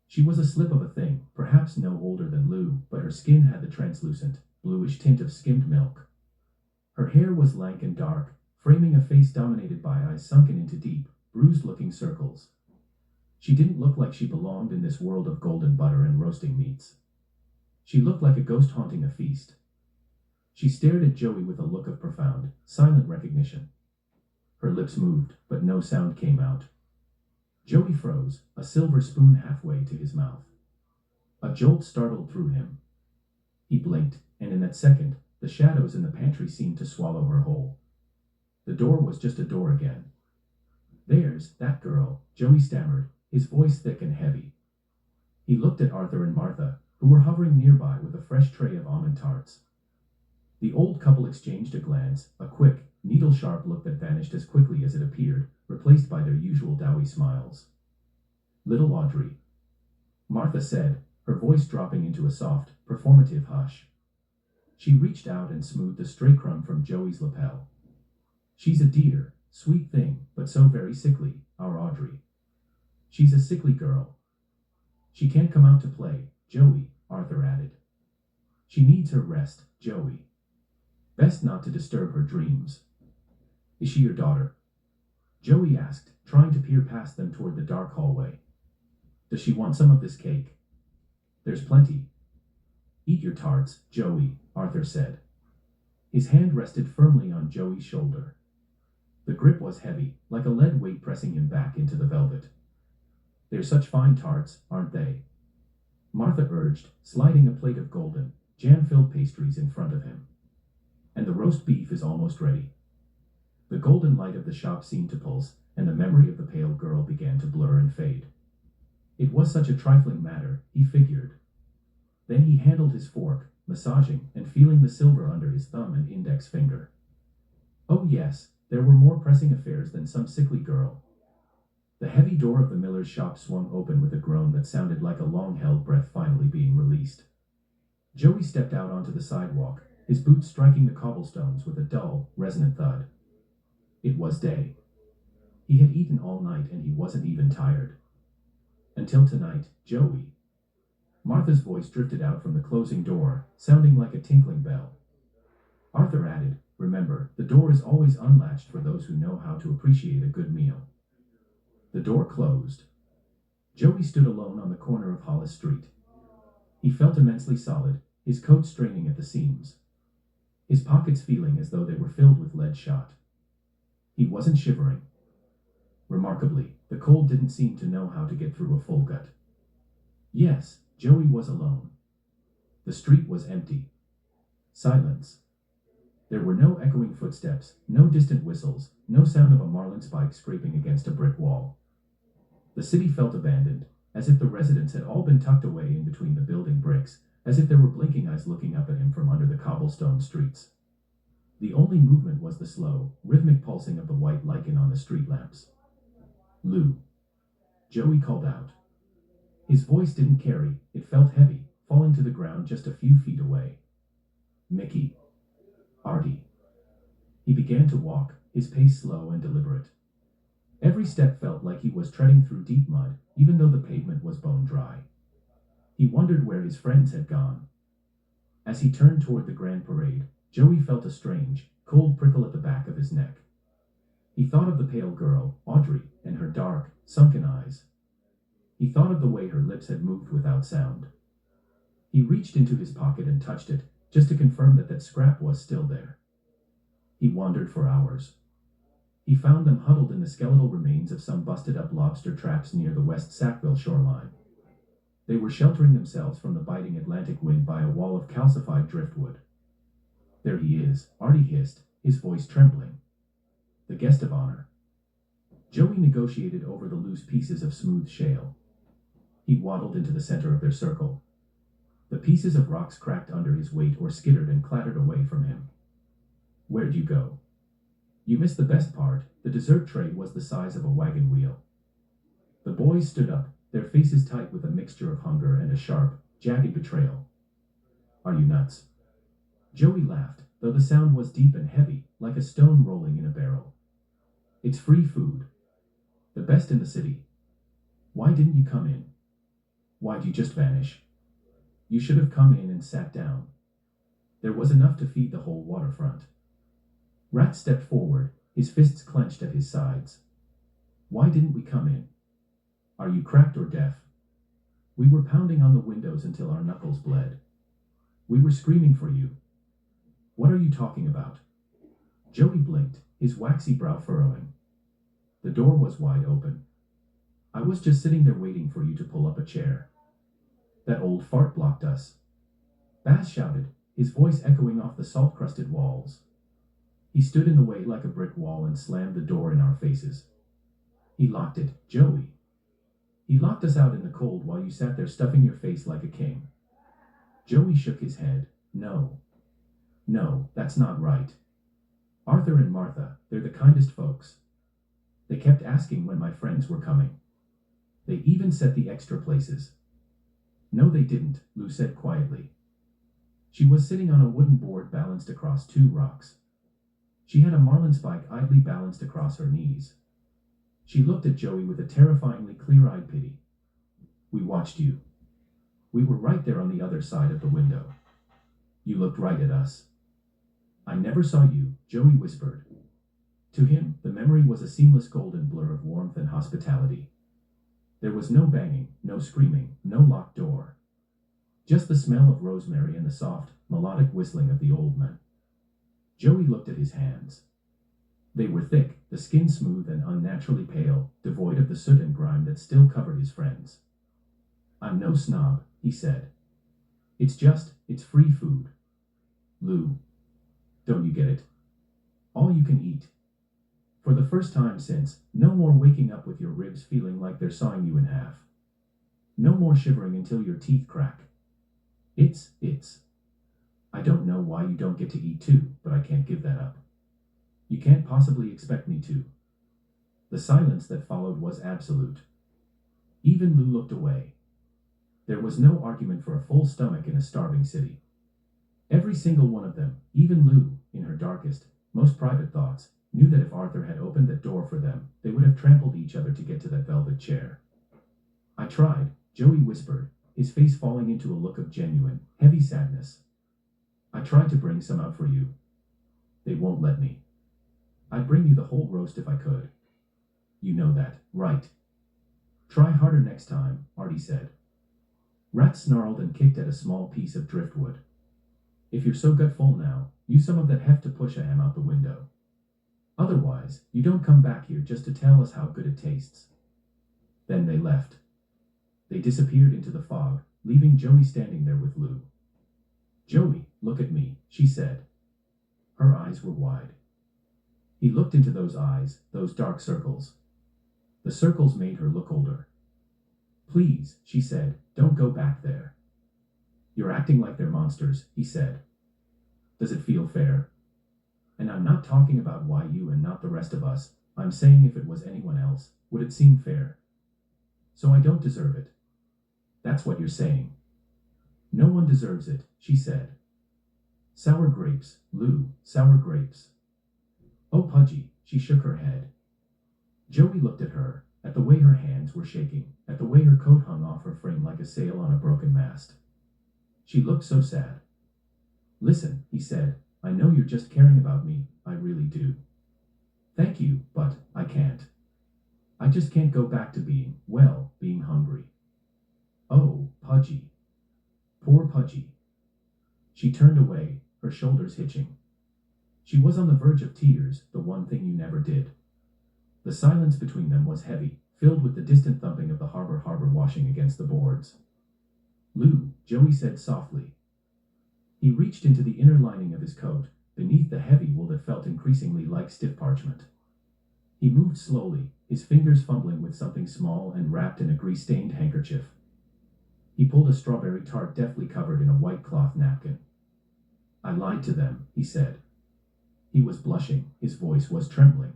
Speaker 1: She was a slip of a thing, perhaps no older than Lou, but her skin had the translucent, bluish tint of skimmed milk. Her hair was lank and dark, framing a face dominated by eyes sunken into deep, bruised-looking circles. She didn't look like she belonged in this world of golden butter and roasting meats. She looked like a ghost haunting a feast. She stared at Joey with a look of profound, silent recognition. Her lips moved, but no sound came out. Joey froze, a silver spoon halfway to his mouth. A jolt startled through him. He blinked, and in that second, the shadows in the pantry seemed to swallow her whole. The door was just a door again. There's that girl, Joey stammered, his voice thick and heavy. He looked at Arthur and Martha, who were hovering nearby with a fresh tray of almond tarts. The old couple exchanged a glance, a quick, needle-sharp look that vanished as quickly as it appeared, replaced by their usual doughy smiles. Little Audrey. Martha said, her voice dropping into a soft, performative hush. She reached out and smoothed a stray crumb from Joey's lapel. She's a dear, sweet thing, but so very sickly, our Audrey. She's a sickly girl. She can't come out to play, Joey, Arthur added. She needs her rest, Joey. Best not to disturb her dreams. Is she your daughter? Joey asked, trying to peer past them toward the dark hallway. Does she want some of this cake? There's plenty. Eat your tarts, Joey, Arthur said. His hand rested firmly on Joey's shoulder. The grip was heavy, like a lead weight pressing him back into the velvet. They're such fine tarts, aren't they? Martha urged, sliding a plate of golden, jam-filled pastries in front of him. And the roast beef is almost ready. The golden light of the shop seemed to pulse, and the memory of the pale girl began to blur and fade. It was such a trifling matter, he figured. Then he handled his fork, massaging and feeling the silver under his thumb and index finger. Oh yes, there were more pressing affairs than some sickly girl. The heavy door of the miller's shop swung open with a groan that sounded like a long-held breath finally being released. Joey stepped out onto the sidewalk, his boots striking the cobblestones with a dull, resonant thud. It was day. He had eaten all night and he wasn't even tired. Until tonight, Joey. Martha's voice drifted out from the closing door, sounding like a tinkling bell. Arthur added, remember, the door is always unlatched for those who know how to appreciate a good meal. The door closed. Joey stood alone on the corner of Hollis Street. He felt immensely solid, his coat straining at the seams. His pockets feeling as though they were filled with lead shot. He wasn't shivering. Remarkably, the cold didn't seem to know how to get through a full gut. Yes, Joey was alone. The street was empty. Silence. There were no echoing footsteps, no distant whistles, no sound of a marlinspike scraping against a brick wall. The city felt abandoned, as if the residents had all been tucked away in between the building bricks, as if there were blinking eyes looking up at him from under the cobblestone streets. The only movement was the slow, rhythmic pulsing of the white lichen on the street lamps. Lou. Joey called out. His voice didn't carry, it felt heavy, falling to the ground just a few feet away. Mickey. Artie. He began to walk, his pace slow and deliberate. Every step felt like he was treading through deep mud, even though the pavement was bone dry. He wondered where his friends had gone. As he turned toward the grand parade, Joey felt a strange, cold prickle at the back of his neck. He thought of the pale girl, Audrey, and her dark, sunken eyes. He thought of the way her lips had moved without sound. He reached into his pocket and touched it, just to confirm that that scrap was still there. He wandered for hours. He found them huddled in the skeletal remains of some busted-up lobster traps near the West Sackville shoreline. They were sheltering themselves from the biting Atlantic wind by a wall of calcified driftwood. There he is, Artie hissed, his voice trembling. The guest of honor. Joey negotiated over the loose pieces of smooth shale. He waddled into the center of their circle. The pieces of rocks cracked under his weight or skittered and clattered away from him. Where'd you go? You missed the best part, the dessert tray was the size of a wagon wheel. The boys stood up, their faces tight with a mixture of hunger and a sharp, jagged betrayal. Are you nuts? Joey laughed, though the sound was deep and heavy, like a stone rolling in a barrel. It's free food. The best in the city. Why didn't you come in? Why'd you just vanish? You should have come in and sat down. There was enough to feed the whole waterfront. Rat stepped forward, his fists clenched at his sides. Why didn't we come in? Are you cracked or deaf? We were pounding on the windows until our knuckles bled. We were screaming for you. What are you talking about? Joey blinked, his waxy brow furrowing. The door was wide open. I was just sitting there waiting for you to pull up a chair. That old fart blocked us. Bass shouted, his voice echoing off the salt-crusted walls. He stood in the way like a brick wall and slammed the door in our faces. He locked it, Joey. He locked us out in the cold while you sat there stuffing your face like a king. Joey shook his head. No. No, that's not right. Arthur and Martha, they're the kindest folks. They kept asking when my friends were coming. They even set the extra places. No, they didn't, Lou said quietly. She was sitting on a wooden board balanced across two rocks. She had a marlinspike idly balanced across her knees. She looked at Joey with a terrifyingly clear-eyed pity. We watched you. We were right there on the other side of the window. You looked right at us. I never saw you, Joey whispered. To him, the memory was a seamless golden blur of warmth and hospitality. There was no banging, no screaming, no locked door. Just the smell of rosemary and the soft, melodic whistling of the old man. Joey looked at his hands. They were thick, the skin smooth and unnaturally pale, devoid of the soot and grime that still covered his friends. I'm no snob, he said. It's free food. Lou. Don't you get it? All you can eat. For the first time since, no more waking up with your ribs feeling like they're sawing you in half. No more shivering until your teeth crack. It's. I don't know why you don't get to eat too, but I can't give that up. You can't possibly expect me to. The silence that followed was absolute. Even Lou looked away. There was no argument for a full stomach in a starving city. Every single one of them, even Lou, in her darkest, most private thoughts, knew that if Arthur had opened that door for them, they would have trampled each other to get to that velvet chair. I tried, Joey whispered, his face falling into a look of genuine, heavy sadness. I tried to bring some out for you. They won't let me. I'd bring you the whole roast if I could. You know that, right? Try harder next time, Artie said. Rat snarled and kicked at a small piece of driftwood. If you're so gut full now, use some of that heft to push a ham out the window. Otherwise, you don't come back here just to tell us how good it tastes. Then they left. They disappeared into the fog, leaving Joey standing there with Lou. Joey, look at me, she said. Her eyes were wide. He looked into those eyes, those dark circles. The circles made her look older. Please, she said, don't go back there. You're acting like they're monsters, he said. Does it feel fair? And I'm not talking about why you and not the rest of us. I'm saying if it was anyone else, would it seem fair? So I don't deserve it. That's what you're saying. No one deserves it, she said. Sour grapes, Lou, sour grapes. Oh, Pudgy, she shook her head. Joey looked at her, at the way her hands were shaking, at the way her coat hung off her frame like a sail on a broken mast. She looked so sad. Listen, he said, I know you're just caring about me, I really do. Thank you, but I can't. I just can't go back to being hungry. Oh, Pudgy. Poor Pudgy. She turned away, her shoulders hitching. She was on the verge of tears, the one thing you never did. The silence between them was heavy, filled with the distant thumping of the harbor washing against the boards. Lou, Joey said softly. He reached into the inner lining of his coat, beneath the heavy wool that felt increasingly like stiff parchment. He moved slowly, his fingers fumbling with something small and wrapped in a grease-stained handkerchief. He pulled a strawberry tart deftly covered in a white cloth napkin. I lied to them, he said. He was blushing, his voice was trembling.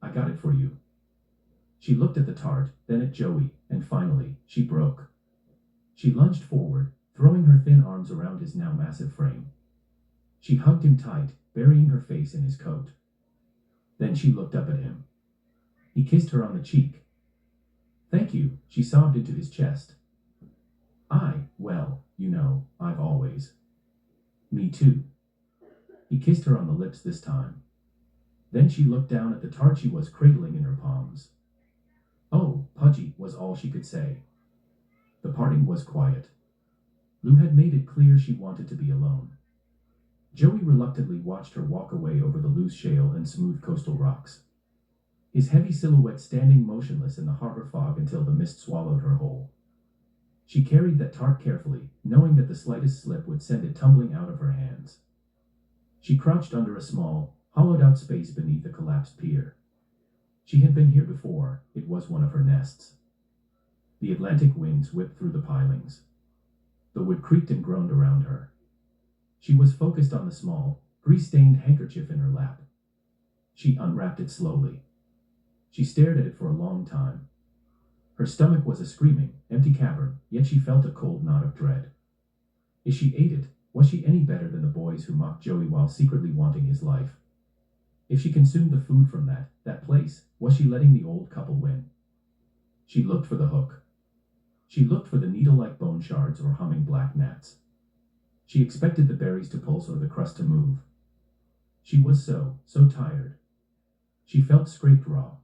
Speaker 1: I got it for you. She looked at the tart, then at Joey, and finally, she broke. She lunged forward, throwing her thin arms around his now massive frame. She hugged him tight, burying her face in his coat. Then she looked up at him. He kissed her on the cheek. Thank you, she sobbed into his chest. I've always. Me too. He kissed her on the lips this time. Then she looked down at the tart she was cradling in her palms. Oh, Pudgy, was all she could say. The parting was quiet. Lou had made it clear she wanted to be alone. Joey reluctantly watched her walk away over the loose shale and smooth coastal rocks. His heavy silhouette standing motionless in the harbor fog until the mist swallowed her whole. She carried that tart carefully, knowing that the slightest slip would send it tumbling out of her hands. She crouched under a small, hollowed-out space beneath a collapsed pier. She had been here before, it was one of her nests. The Atlantic winds whipped through the pilings. The wood creaked and groaned around her. She was focused on the small, grease-stained handkerchief in her lap. She unwrapped it slowly. She stared at it for a long time. Her stomach was a screaming, empty cavern, yet she felt a cold knot of dread. If she ate it, was she any better than the boys who mocked Joey while secretly wanting his life? If she consumed the food from that place, was she letting the old couple win? She looked for the hook. She looked for the needle-like bone shards or humming black gnats. She expected the berries to pulse or the crust to move. She was so tired. She felt scraped raw.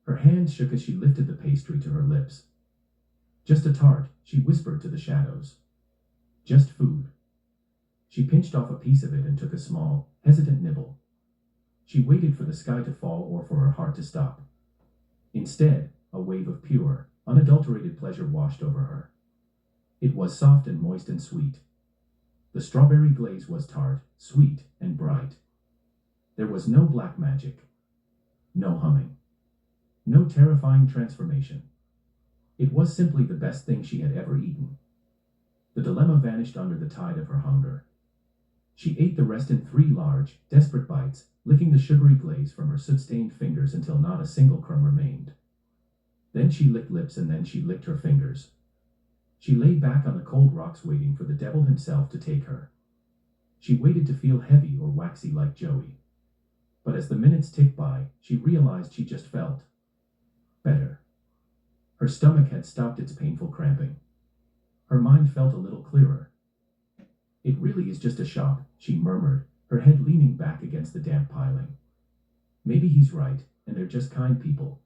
Speaker 1: Her hands shook as she lifted the pastry to her lips. Just a tart, she whispered to the shadows. Just food. She pinched off a piece of it and took a small, hesitant nibble. She waited for the sky to fall or for her heart to stop. Instead, a wave of pure, unadulterated pleasure washed over her. It was soft and moist and sweet. The strawberry glaze was tart, sweet, and bright. There was no black magic. No humming. No terrifying transformation. It was simply the best thing she had ever eaten. The dilemma vanished under the tide of her hunger. She ate the rest in 3 large, desperate bites, licking the sugary glaze from her soot-stained fingers until not a single crumb remained. Then she licked lips and then she licked her fingers. She lay back on the cold rocks waiting for the devil himself to take her. She waited to feel heavy or waxy like Joey. But as the minutes ticked by, she realized she just felt better. Her stomach had stopped its painful cramping. Her mind felt a little clearer. It really is just a shop, she murmured, her head leaning back against the damp piling. Maybe he's right, and they're just kind people.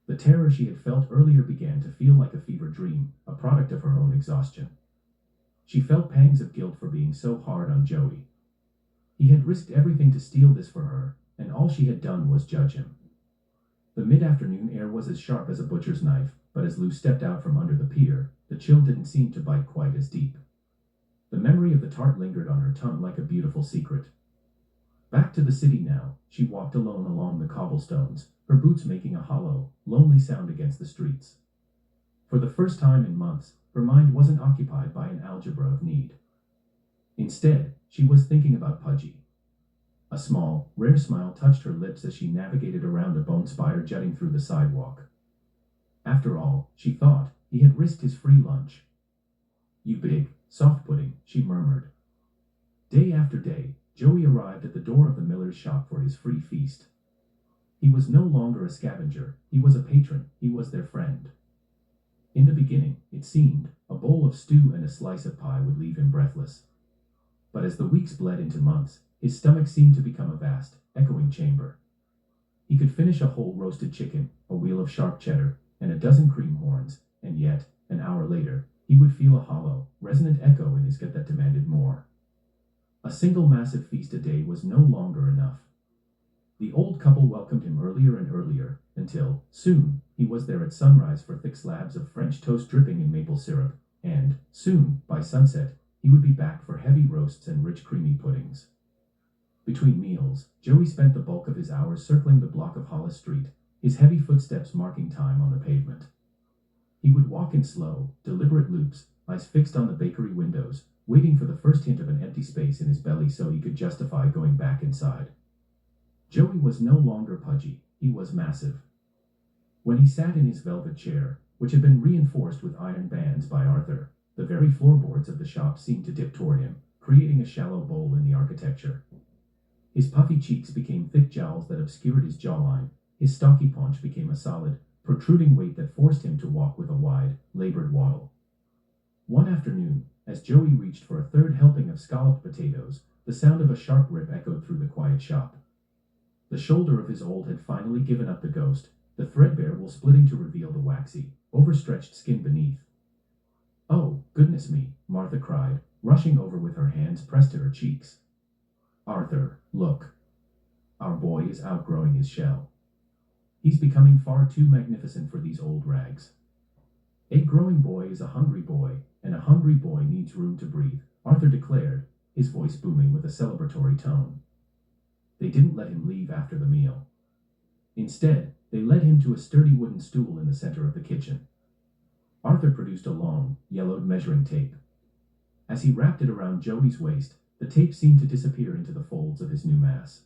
Speaker 1: The terror she had felt earlier began to feel like a fever dream, a product of her own exhaustion. She felt pangs of guilt for being so hard on Joey. He had risked everything to steal this for her, and all she had done was judge him. The mid-afternoon air was as sharp as a butcher's knife, but as Lou stepped out from under the pier, the chill didn't seem to bite quite as deep. The memory of the tart lingered on her tongue like a beautiful secret. Back to the city now, she walked alone along the cobblestones, her boots making a hollow, lonely sound against the streets. For the first time in months, her mind wasn't occupied by an algebra of need. Instead, she was thinking about Pudgy. A small, rare smile touched her lips as she navigated around a bone spire jutting through the sidewalk. After all, she thought, he had risked his free lunch. You big, soft pudding, she murmured. Day after day, Joey arrived at the door of the miller's shop for his free feast. He was no longer a scavenger, he was a patron, he was their friend. In the beginning, it seemed, a bowl of stew and a slice of pie would leave him breathless. But as the weeks bled into months, his stomach seemed to become a vast, echoing chamber. He could finish a whole roasted chicken, a wheel of sharp cheddar, and a dozen cream horns, and yet, an hour later, he would feel a hollow, resonant echo in his gut that demanded more. A single massive feast a day was no longer enough. The old couple welcomed him earlier and earlier, until, soon, he was there at sunrise for thick slabs of French toast dripping in maple syrup, and, soon, by sunset, he would be back for heavy roasts and rich creamy puddings. Between meals, Joey spent the bulk of his hours circling the block of Hollis Street, his heavy footsteps marking time on the pavement. He would walk in slow, deliberate loops, eyes fixed on the bakery windows, waiting for the first hint of an empty space in his belly so he could justify going back inside. Joey was no longer pudgy, he was massive. When he sat in his velvet chair, which had been reinforced with iron bands by Arthur, the very floorboards of the shop seemed to dip toward him, creating a shallow bowl in the architecture. His puffy cheeks became thick jowls that obscured his jawline, his stocky paunch became a solid, protruding weight that forced him to walk with a wide, labored waddle. One afternoon, as Joey reached for a third helping of scalloped potatoes, the sound of a sharp rip echoed through the quiet shop. The shoulder of his old had finally given up the ghost, the threadbare wool splitting to reveal the waxy, overstretched skin beneath. Oh, goodness me, Martha cried, rushing over with her hands pressed to her cheeks. Arthur, look. Our boy is outgrowing his shell. He's becoming far too magnificent for these old rags. A growing boy is a hungry boy, and a hungry boy needs room to breathe, Arthur declared, his voice booming with a celebratory tone. They didn't let him leave after the meal. Instead, they led him to a sturdy wooden stool in the center of the kitchen. Arthur produced a long, yellowed measuring tape. As he wrapped it around Joey's waist, the tape seemed to disappear into the folds of his new mass.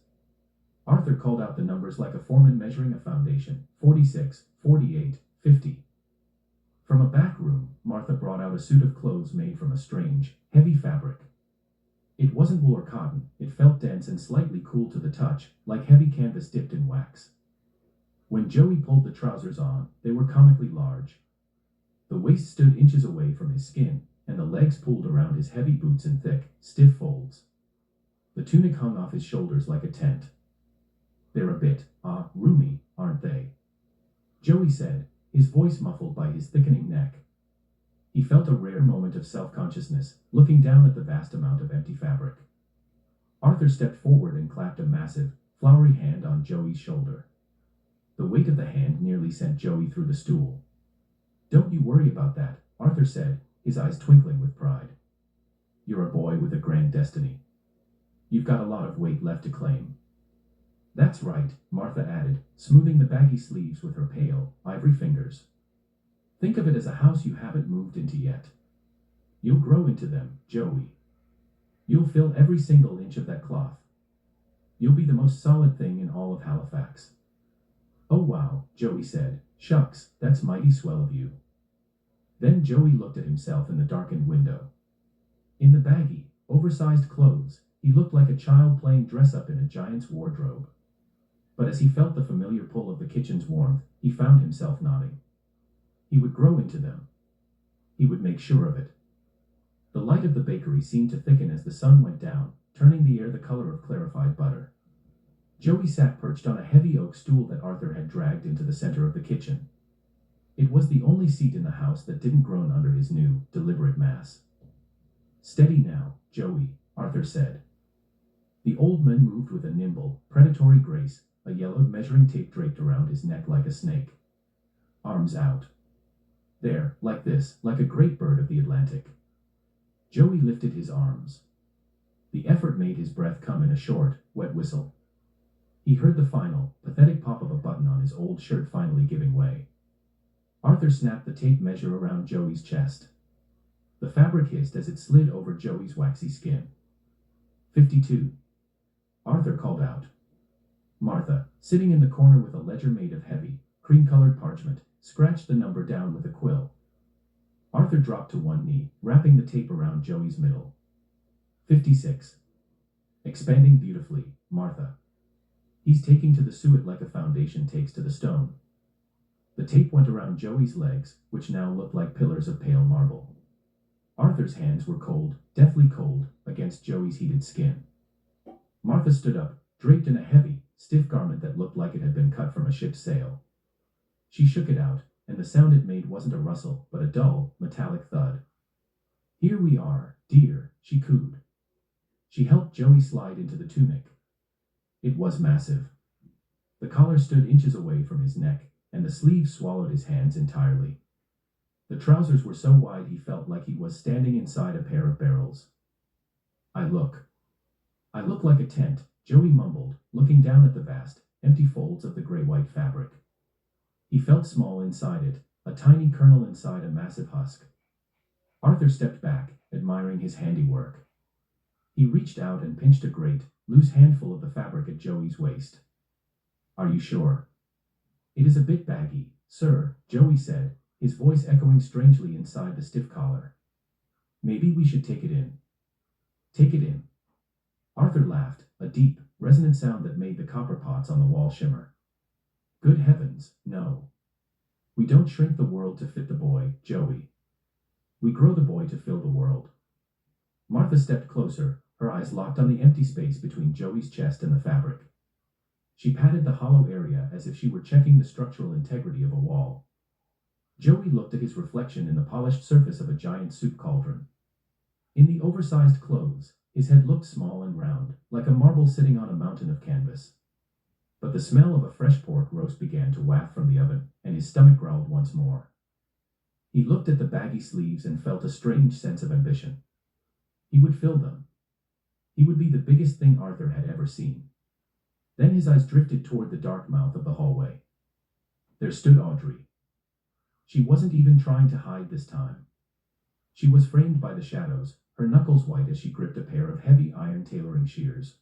Speaker 1: Arthur called out the numbers like a foreman measuring a foundation, 46, 48, 50. From a back room, Martha brought out a suit of clothes made from a strange, heavy fabric. It wasn't wool or cotton, it felt dense and slightly cool to the touch, like heavy canvas dipped in wax. When Joey pulled the trousers on, they were comically large. The waist stood inches away from his skin, and the legs pulled around his heavy boots in thick, stiff folds. The tunic hung off his shoulders like a tent. "They're a bit, roomy, aren't they?" Joey said, his voice muffled by his thickening neck. He felt a rare moment of self-consciousness, looking down at the vast amount of empty fabric. Arthur stepped forward and clapped a massive, flowery hand on Joey's shoulder. The weight of the hand nearly sent Joey through the stool. "Don't you worry about that," Arthur said, his eyes twinkling with pride. "You're a boy with a grand destiny. You've got a lot of weight left to claim." "That's right," Martha added, smoothing the baggy sleeves with her pale, ivory fingers. "Think of it as a house you haven't moved into yet. You'll grow into them, Joey. You'll fill every single inch of that cloth. You'll be the most solid thing in all of Halifax." "Oh wow," Joey said. "Shucks, that's mighty swell of you." Then Joey looked at himself in the darkened window. In the baggy, oversized clothes, he looked like a child playing dress-up in a giant's wardrobe. But as he felt the familiar pull of the kitchen's warmth, he found himself nodding. He would grow into them. He would make sure of it. The light of the bakery seemed to thicken as the sun went down, turning the air the color of clarified butter. Joey sat perched on a heavy oak stool that Arthur had dragged into the center of the kitchen. It was the only seat in the house that didn't groan under his new, deliberate mass. "Steady now, Joey," Arthur said. The old man moved with a nimble, predatory grace, a yellowed measuring tape draped around his neck like a snake. "Arms out. There, like this, like a great bird of the Atlantic." Joey lifted his arms. The effort made his breath come in a short, wet whistle. He heard the final, pathetic pop of a button on his old shirt finally giving way. Arthur snapped the tape measure around Joey's chest. The fabric hissed as it slid over Joey's waxy skin. 52. Arthur called out. Martha, sitting in the corner with a ledger made of heavy, cream-colored parchment, scratched the number down with a quill. Arthur dropped to one knee, wrapping the tape around Joey's middle. 56. Expanding beautifully, Martha. He's taking to the suet like a foundation takes to the stone. The tape went around Joey's legs, which now looked like pillars of pale marble. Arthur's hands were cold, deathly cold, against Joey's heated skin. Martha stood up, draped in a heavy, stiff garment that looked like it had been cut from a ship's sail. She shook it out, and the sound it made wasn't a rustle, but a dull, metallic thud. "Here we are, dear," she cooed. She helped Joey slide into the tunic. It was massive. The collar stood inches away from his neck, and the sleeves swallowed his hands entirely. The trousers were so wide he felt like he was standing inside a pair of barrels. I look like a tent," Joey mumbled, looking down at the vast, empty folds of the gray-white fabric. He felt small inside it, a tiny kernel inside a massive husk. Arthur stepped back, admiring his handiwork. He reached out and pinched a great, loose handful of the fabric at Joey's waist. "Are you sure?" "It is a bit baggy, sir," Joey said, his voice echoing strangely inside the stiff collar. "Maybe we should take it in." "Take it in." Arthur laughed, a deep, resonant sound that made the copper pots on the wall shimmer. "Good heavens, no. We don't shrink the world to fit the boy, Joey. We grow the boy to fill the world." Martha stepped closer, her eyes locked on the empty space between Joey's chest and the fabric. She patted the hollow area as if she were checking the structural integrity of a wall. Joey looked at his reflection in the polished surface of a giant soup cauldron. In the oversized clothes, his head looked small and round, like a marble sitting on a mountain of canvas. But the smell of a fresh pork roast began to waft from the oven, and his stomach growled once more. He looked at the baggy sleeves and felt a strange sense of ambition. He would fill them. He would be the biggest thing Arthur had ever seen. Then his eyes drifted toward the dark mouth of the hallway. There stood Audrey. She wasn't even trying to hide this time. She was framed by the shadows, her knuckles white as she gripped a pair of heavy iron tailoring shears.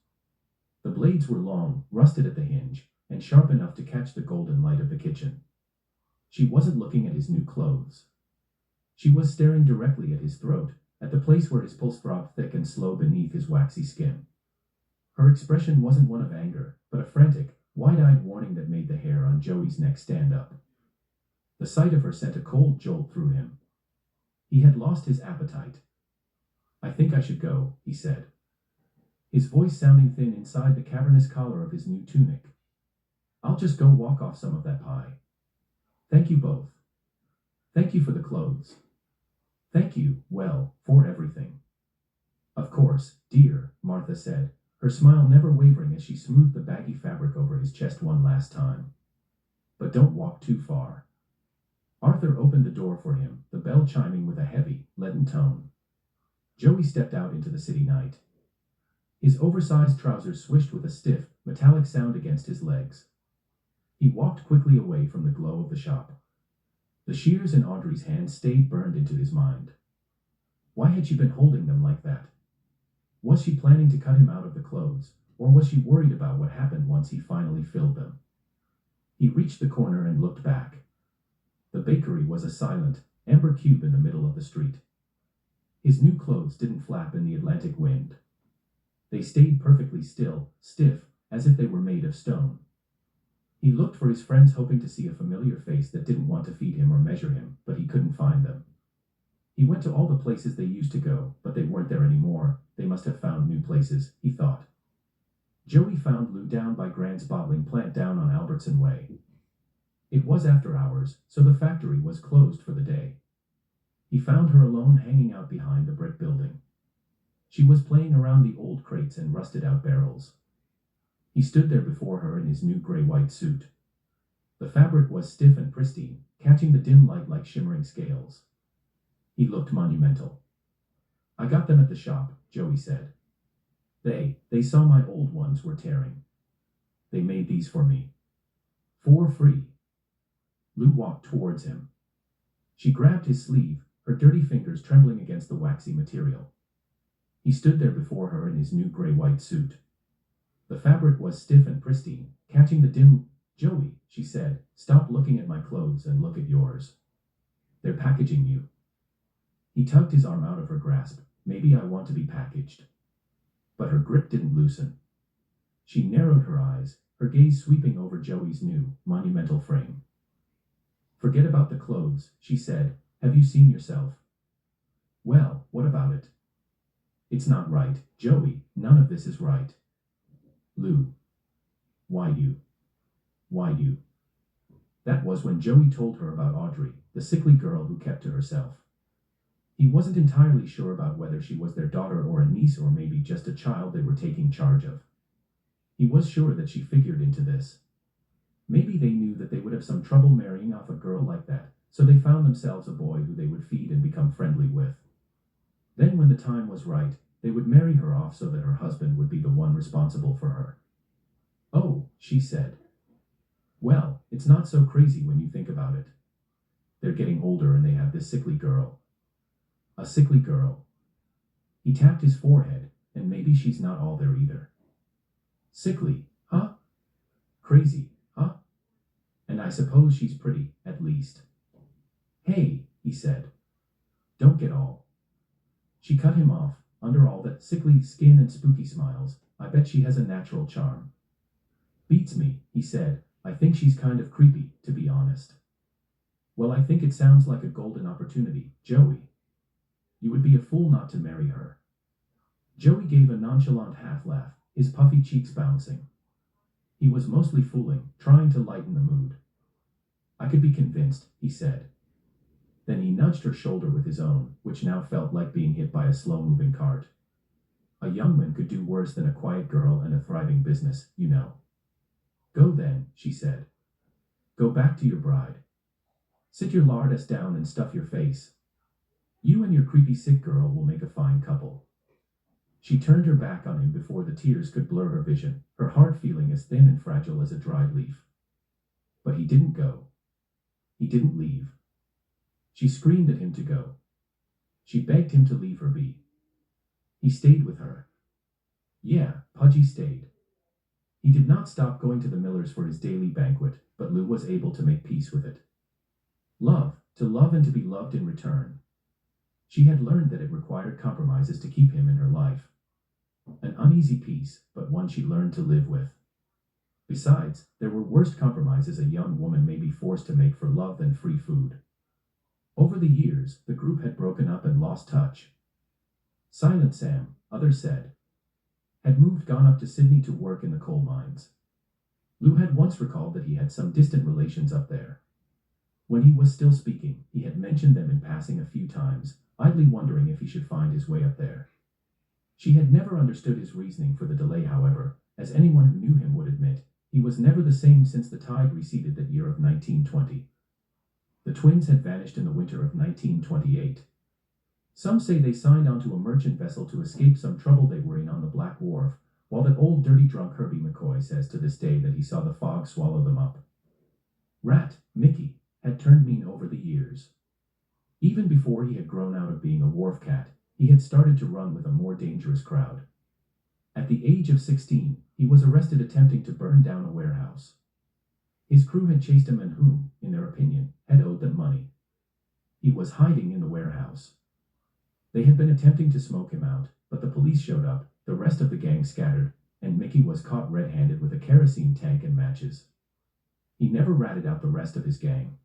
Speaker 1: The blades were long, rusted at the hinge, and sharp enough to catch the golden light of the kitchen. She wasn't looking at his new clothes. She was staring directly at his throat, at the place where his pulse throbbed thick and slow beneath his waxy skin. Her expression wasn't one of anger, but a frantic, wide-eyed warning that made the hair on Joey's neck stand up. The sight of her sent a cold jolt through him. He had lost his appetite. "I think I should go," he said, his voice sounding thin inside the cavernous collar of his new tunic. "I'll just go walk off some of that pie. Thank you both. Thank you for the clothes. Thank you, well, for everything." "Of course, dear," Martha said, her smile never wavering as she smoothed the baggy fabric over his chest one last time. "But don't walk too far." Arthur opened the door for him, the bell chiming with a heavy, leaden tone. Joey stepped out into the city night. His oversized trousers swished with a stiff, metallic sound against his legs. He walked quickly away from the glow of the shop. The shears in Audrey's hands stayed burned into his mind. Why had she been holding them like that? Was she planning to cut him out of the clothes, or was she worried about what happened once he finally filled them? He reached the corner and looked back. The bakery was a silent, amber cube in the middle of the street. His new clothes didn't flap in the Atlantic wind. They stayed perfectly still, stiff, as if they were made of stone. He looked for his friends, hoping to see a familiar face that didn't want to feed him or measure him, but he couldn't find them. He went to all the places they used to go, but they weren't there anymore. They must have found new places, he thought. Joey found Lou down by Grant's bottling plant down on Albertson Way. It was after hours, so the factory was closed for the day. He found her alone, hanging out behind the brick building. She was playing around the old crates and rusted-out barrels. He stood there before her in his new gray-white suit. The fabric was stiff and pristine, catching the dim light like shimmering scales. He looked monumental. "I got them at the shop," Joey said. They saw my old ones were tearing. They made these for me. For free." Lou walked towards him. She grabbed his sleeve, her dirty fingers trembling against the waxy material. He stood there before her in his new gray-white suit. The fabric was stiff and pristine, catching the dim... "Joey," she said, "stop looking at my clothes and look at yours. They're packaging you." He tugged his arm out of her grasp. "Maybe I want to be packaged." But her grip didn't loosen. She narrowed her eyes, her gaze sweeping over Joey's new, monumental frame. "Forget about the clothes," she said. "Have you seen yourself?" "Well, what about it?" "It's not right, Joey. None of this is right." "Lou. Why you? Why you?" That was when Joey told her about Audrey, the sickly girl who kept to herself. He wasn't entirely sure about whether she was their daughter or a niece, or maybe just a child they were taking charge of. He was sure that she figured into this. Maybe they knew that they would have some trouble marrying off a girl like that, so they found themselves a boy who they would feed and become friendly with. Then when the time was right, they would marry her off so that her husband would be the one responsible for her. "Oh," she said. "Well, it's not so crazy when you think about it. They're getting older and they have this sickly girl. A sickly girl." He tapped his forehead, "And maybe she's not all there either." "Sickly, huh? Crazy, huh? And I suppose she's pretty, at least." "Hey," he said. "Don't get all..." She cut him off. "Under all that sickly skin and spooky smiles, I bet she has a natural charm." "Beats me," he said. "I think she's kind of creepy, to be honest." "Well, I think it sounds like a golden opportunity, Joey. You would be a fool not to marry her." Joey gave a nonchalant half-laugh, his puffy cheeks bouncing. He was mostly fooling, trying to lighten the mood. "I could be convinced," he said. Then he nudged her shoulder with his own, which now felt like being hit by a slow-moving cart. "A young man could do worse than a quiet girl and a thriving business, you know." "Go then," she said. "Go back to your bride. Sit your lard ass down and stuff your face. You and your creepy sick girl will make a fine couple." She turned her back on him before the tears could blur her vision, her heart feeling as thin and fragile as a dried leaf. But he didn't go. He didn't leave. She screamed at him to go. She begged him to leave her be. He stayed with her. Yeah, Pudgy stayed. He did not stop going to the Millers for his daily banquet, but Lou was able to make peace with it. To love and to be loved in return. She had learned that it required compromises to keep him in her life. An uneasy peace, but one she learned to live with. Besides, there were worse compromises a young woman may be forced to make for love than free food. Over the years, the group had broken up and lost touch. Silent Sam, others said, had gone up to Sydney to work in the coal mines. Lou had once recalled that he had some distant relations up there. When he was still speaking, he had mentioned them in passing a few times, idly wondering if he should find his way up there. She had never understood his reasoning for the delay, however, as anyone who knew him would admit. He was never the same since the tide receded that year of 1920. The twins had vanished in the winter of 1928. Some say they signed onto a merchant vessel to escape some trouble they were in on the Black Wharf, while that old dirty drunk Herbie McCoy says to this day that he saw the fog swallow them up. Rat, Mickey, had turned mean over the years. Even before he had grown out of being a wharf cat, he had started to run with a more dangerous crowd. At the age of 16, he was arrested attempting to burn down a warehouse. His crew had chased him and whom, in their opinion, had owed them money. He was hiding in the warehouse. They had been attempting to smoke him out, but the police showed up, the rest of the gang scattered, and Mickey was caught red-handed with a kerosene tank and matches. He never ratted out the rest of his gang.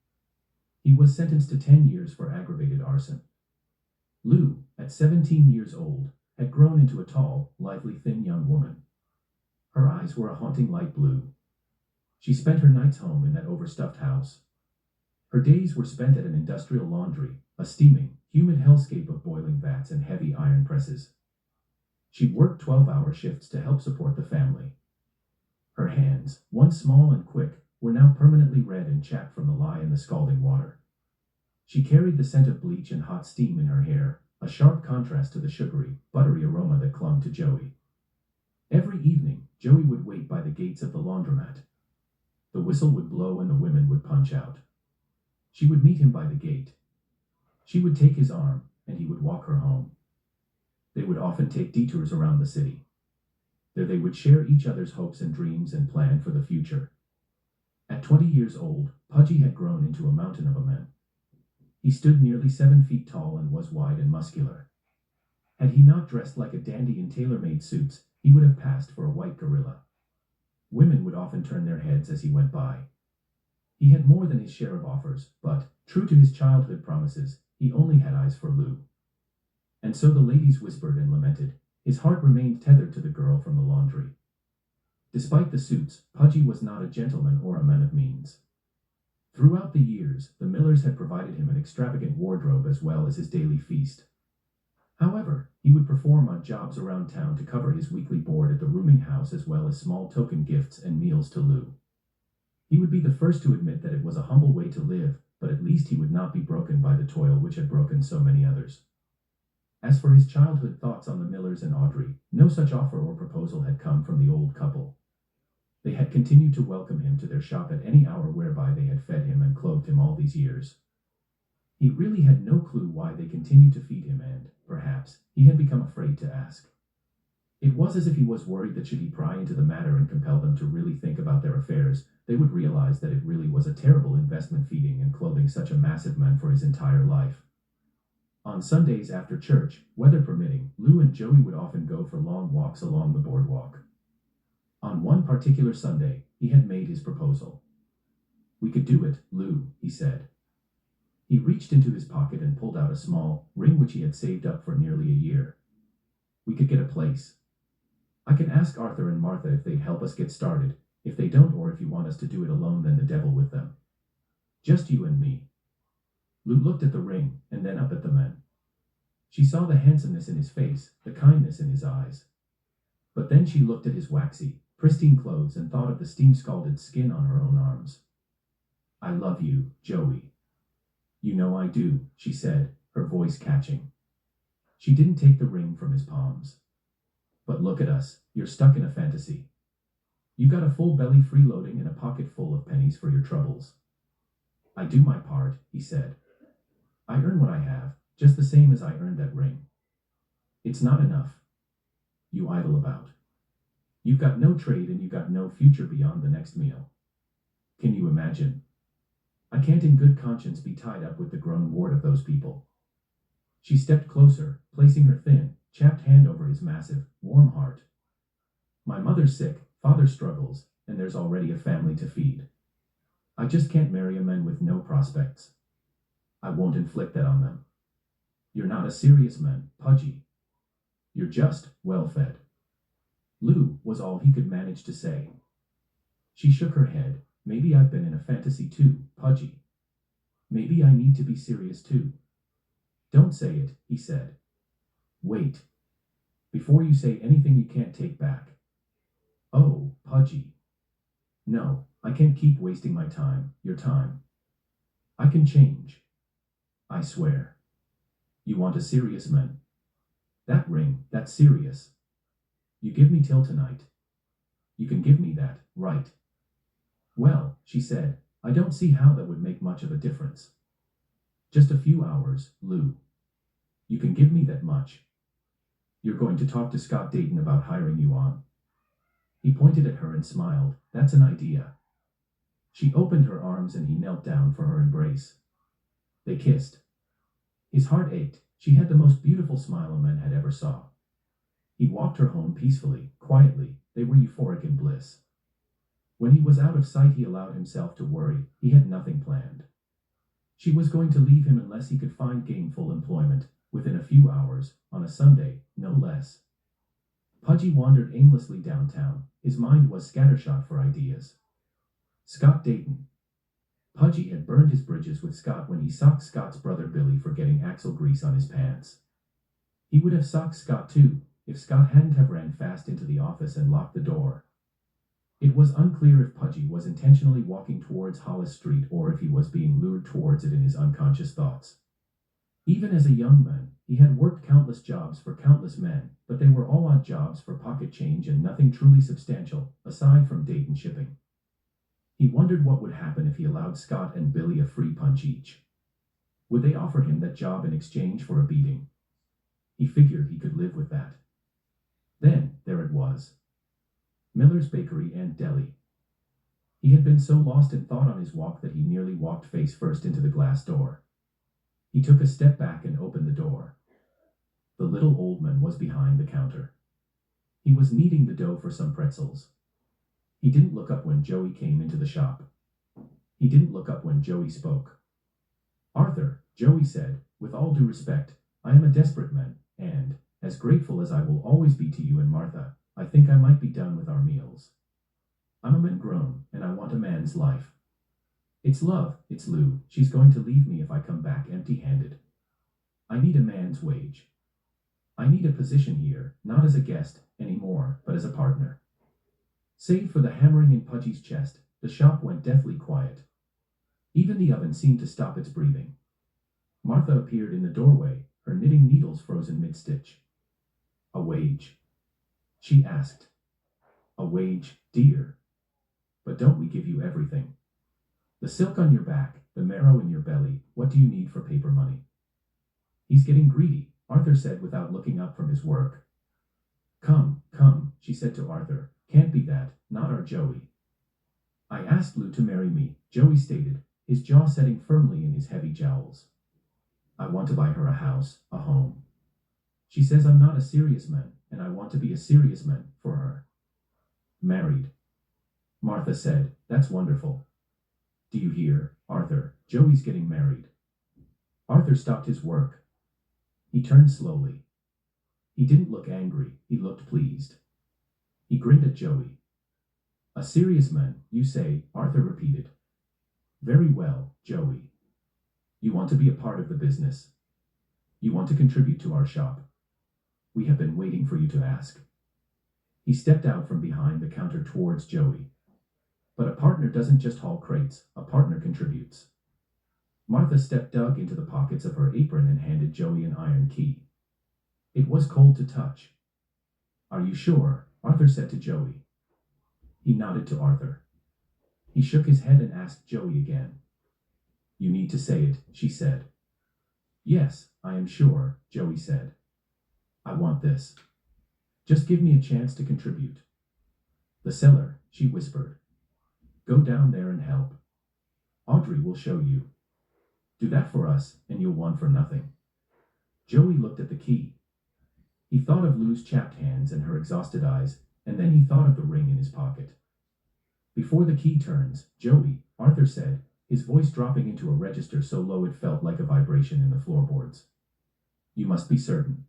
Speaker 1: He was sentenced to 10 years for aggravated arson. Lou, at 17 years old, had grown into a tall, lively, thin young woman. Her eyes were a haunting light blue. She spent her nights home in that overstuffed house. Her days were spent at an industrial laundry, a steaming, humid hellscape of boiling vats and heavy iron presses. She worked 12-hour shifts to help support the family. Her hands, once small and quick, were now permanently red and chapped from the lie in the scalding water. She carried the scent of bleach and hot steam in her hair, a sharp contrast to the sugary, buttery aroma that clung to Joey. Every evening, Joey would wait by the gates of the laundromat. The whistle would blow and the women would punch out. She would meet him by the gate. She would take his arm, and he would walk her home. They would often take detours around the city. There they would share each other's hopes and dreams and plan for the future. At 20 years old, Pudgy had grown into a mountain of a man. He stood nearly 7 feet tall and was wide and muscular. Had he not dressed like a dandy in tailor-made suits, he would have passed for a white gorilla. Women would often turn their heads as he went by. He had more than his share of offers, but, true to his childhood promises, he only had eyes for Lou. And so the ladies whispered and lamented. His heart remained tethered to the girl from the laundry. Despite the suits, Pudgy was not a gentleman or a man of means. Throughout the years, the Millers had provided him an extravagant wardrobe as well as his daily feast. However, he would perform odd jobs around town to cover his weekly board at the rooming house as well as small token gifts and meals to Lou. He would be the first to admit that it was a humble way to live, but at least he would not be broken by the toil which had broken so many others. As for his childhood thoughts on the Millers and Audrey, no such offer or proposal had come from the old couple. They had continued to welcome him to their shop at any hour whereby they had fed him and clothed him all these years. He really had no clue why they continued to feed him and, perhaps, he had become afraid to ask. It was as if he was worried that should he pry into the matter and compel them to really think about their affairs, they would realize that it really was a terrible investment feeding and clothing such a massive man for his entire life. On Sundays after church, weather permitting, Lou and Joey would often go for long walks along the boardwalk. On one particular Sunday, he had made his proposal. "We could do it, Lou," he said. He reached into his pocket and pulled out a small ring which he had saved up for nearly a year. "We could get a place. I can ask Arthur and Martha if they'd help us get started. If they don't, or if you want us to do it alone, then the devil with them. Just you and me." Lou looked at the ring, and then up at the men. She saw the handsomeness in his face, the kindness in his eyes. But then she looked at his waxy, pristine clothes and thought of the steam-scalded skin on her own arms. "I love you, Joey." "You know I do," she said, her voice catching. She didn't take the ring from his palms. "But look at us, you're stuck in a fantasy. You got a full belly freeloading and a pocket full of pennies for your troubles." "I do my part," he said. "I earn what I have, just the same as I earned that ring. It's not enough. You idle about. You've got no trade and you've got no future beyond the next meal. Can you imagine? I can't in good conscience be tied up with the grown ward of those people." She stepped closer, placing her thin, chapped hand over his massive, warm heart. My mother's sick, father struggles, and there's already a family to feed. I just can't marry a man with no prospects. I won't inflict that on them. You're not a serious man, Pudgy. You're just well-fed. Lou was all he could manage to say. She shook her head. Maybe I've been in a fantasy too, Pudgy. Maybe I need to be serious too. Don't say it, he said. Wait. Before you say anything you can't take back. Oh, Pudgy. No, I can't keep wasting my time, your time. I can change. I swear. You want a serious man? That ring, that's serious. You give me till tonight. You can give me that, right? Well, she said, I don't see how that would make much of a difference. Just a few hours, Lou. You can give me that much. You're going to talk to Scott Dayton about hiring you on. He pointed at her and smiled. That's an idea. She opened her arms and he knelt down for her embrace. They kissed. His heart ached. She had the most beautiful smile a man had ever saw. He walked her home peacefully, quietly. They were euphoric in bliss. When he was out of sight, he allowed himself to worry. He had nothing planned. She was going to leave him unless he could find gainful employment, within a few hours, on a Sunday, no less. Pudgy wandered aimlessly downtown. His mind was scattershot for ideas. Scott Dayton. Pudgy had burned his bridges with Scott when he socked Scott's brother Billy for getting axle grease on his pants. He would have socked Scott too, if Scott hadn't have ran fast into the office and locked the door. It was unclear if Pudgy was intentionally walking towards Hollis Street or if he was being lured towards it in his unconscious thoughts. Even as a young man, he had worked countless jobs for countless men, but they were all odd jobs for pocket change and nothing truly substantial, aside from Dayton shipping. He wondered what would happen if he allowed Scott and Billy a free punch each. Would they offer him that job in exchange for a beating? He figured he could live with that. Then, there it was. Miller's Bakery and Deli. He had been so lost in thought on his walk that he nearly walked face first into the glass door. He took a step back and opened the door. The little old man was behind the counter. He was kneading the dough for some pretzels. He didn't look up when Joey came into the shop. He didn't look up when Joey spoke. Arthur, Joey said, with all due respect, I am a desperate man, and, as grateful as I will always be to you and Martha, I think I might be done with our meals. I'm a man grown, and I want a man's life. It's love, it's Lou. She's going to leave me if I come back empty-handed. I need a man's wage. I need a position here, not as a guest anymore, but as a partner. Save for the hammering in Pudgy's chest, the shop went deathly quiet. Even the oven seemed to stop its breathing. Martha appeared in the doorway, her knitting needles frozen mid-stitch. A wage? She asked. A wage, dear. But don't we give you everything? The silk on your back, the marrow in your belly, what do you need for paper money? He's getting greedy, Arthur said without looking up from his work. Come, she said to Arthur. Can't be that, not our Joey. I asked Lou to marry me, Joey stated, his jaw setting firmly in his heavy jowls. I want to buy her a house, a home. She says I'm not a serious man, and I want to be a serious man for her. Married. Martha said, that's wonderful. Do you hear, Arthur? Joey's getting married. Arthur stopped his work. He turned slowly. He didn't look angry, he looked pleased. He grinned at Joey. A serious man, you say, Arthur repeated. Very well, Joey. You want to be a part of the business. You want to contribute to our shop. We have been waiting for you to ask. He stepped out from behind the counter towards Joey. But a partner doesn't just haul crates, a partner contributes. Martha dug into the pockets of her apron and handed Joey an iron key. It was cold to touch. Are you sure? Arthur said to Joey. He nodded to Arthur. He shook his head and asked Joey again. You need to say it, she said. Yes, I am sure, Joey said. I want this. Just give me a chance to contribute. The cellar, she whispered. Go down there and help. Audrey will show you. Do that for us, and you'll want for nothing. Joey looked at the key. He thought of Lou's chapped hands and her exhausted eyes, and then he thought of the ring in his pocket. Before the key turns, Joey, Arthur said, his voice dropping into a register so low it felt like a vibration in the floorboards. You must be certain.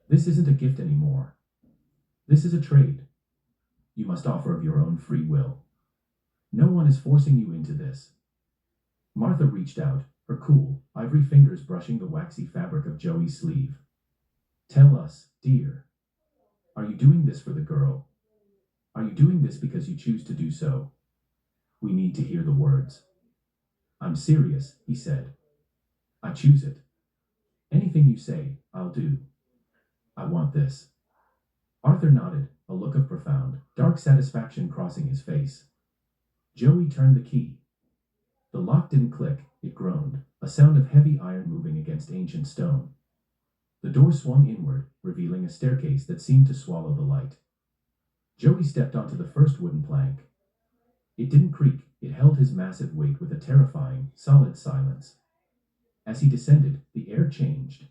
Speaker 1: This isn't a gift anymore. This is a trade. You must offer of your own free will. No one is forcing you into this. Martha reached out, her cool, ivory fingers brushing the waxy fabric of Joey's sleeve. Tell us, dear. Are you doing this for the girl? Are you doing this because you choose to do so? We need to hear the words. I'm serious, he said. I choose it. Anything you say, I'll do. I want this. Arthur nodded, a look of profound, dark satisfaction crossing his face. Joey turned the key. The lock didn't click, it groaned, a sound of heavy iron moving against ancient stone. The door swung inward, revealing a staircase that seemed to swallow the light. Joey stepped onto the first wooden plank. It didn't creak, it held his massive weight with a terrifying, solid silence. As he descended, the air changed.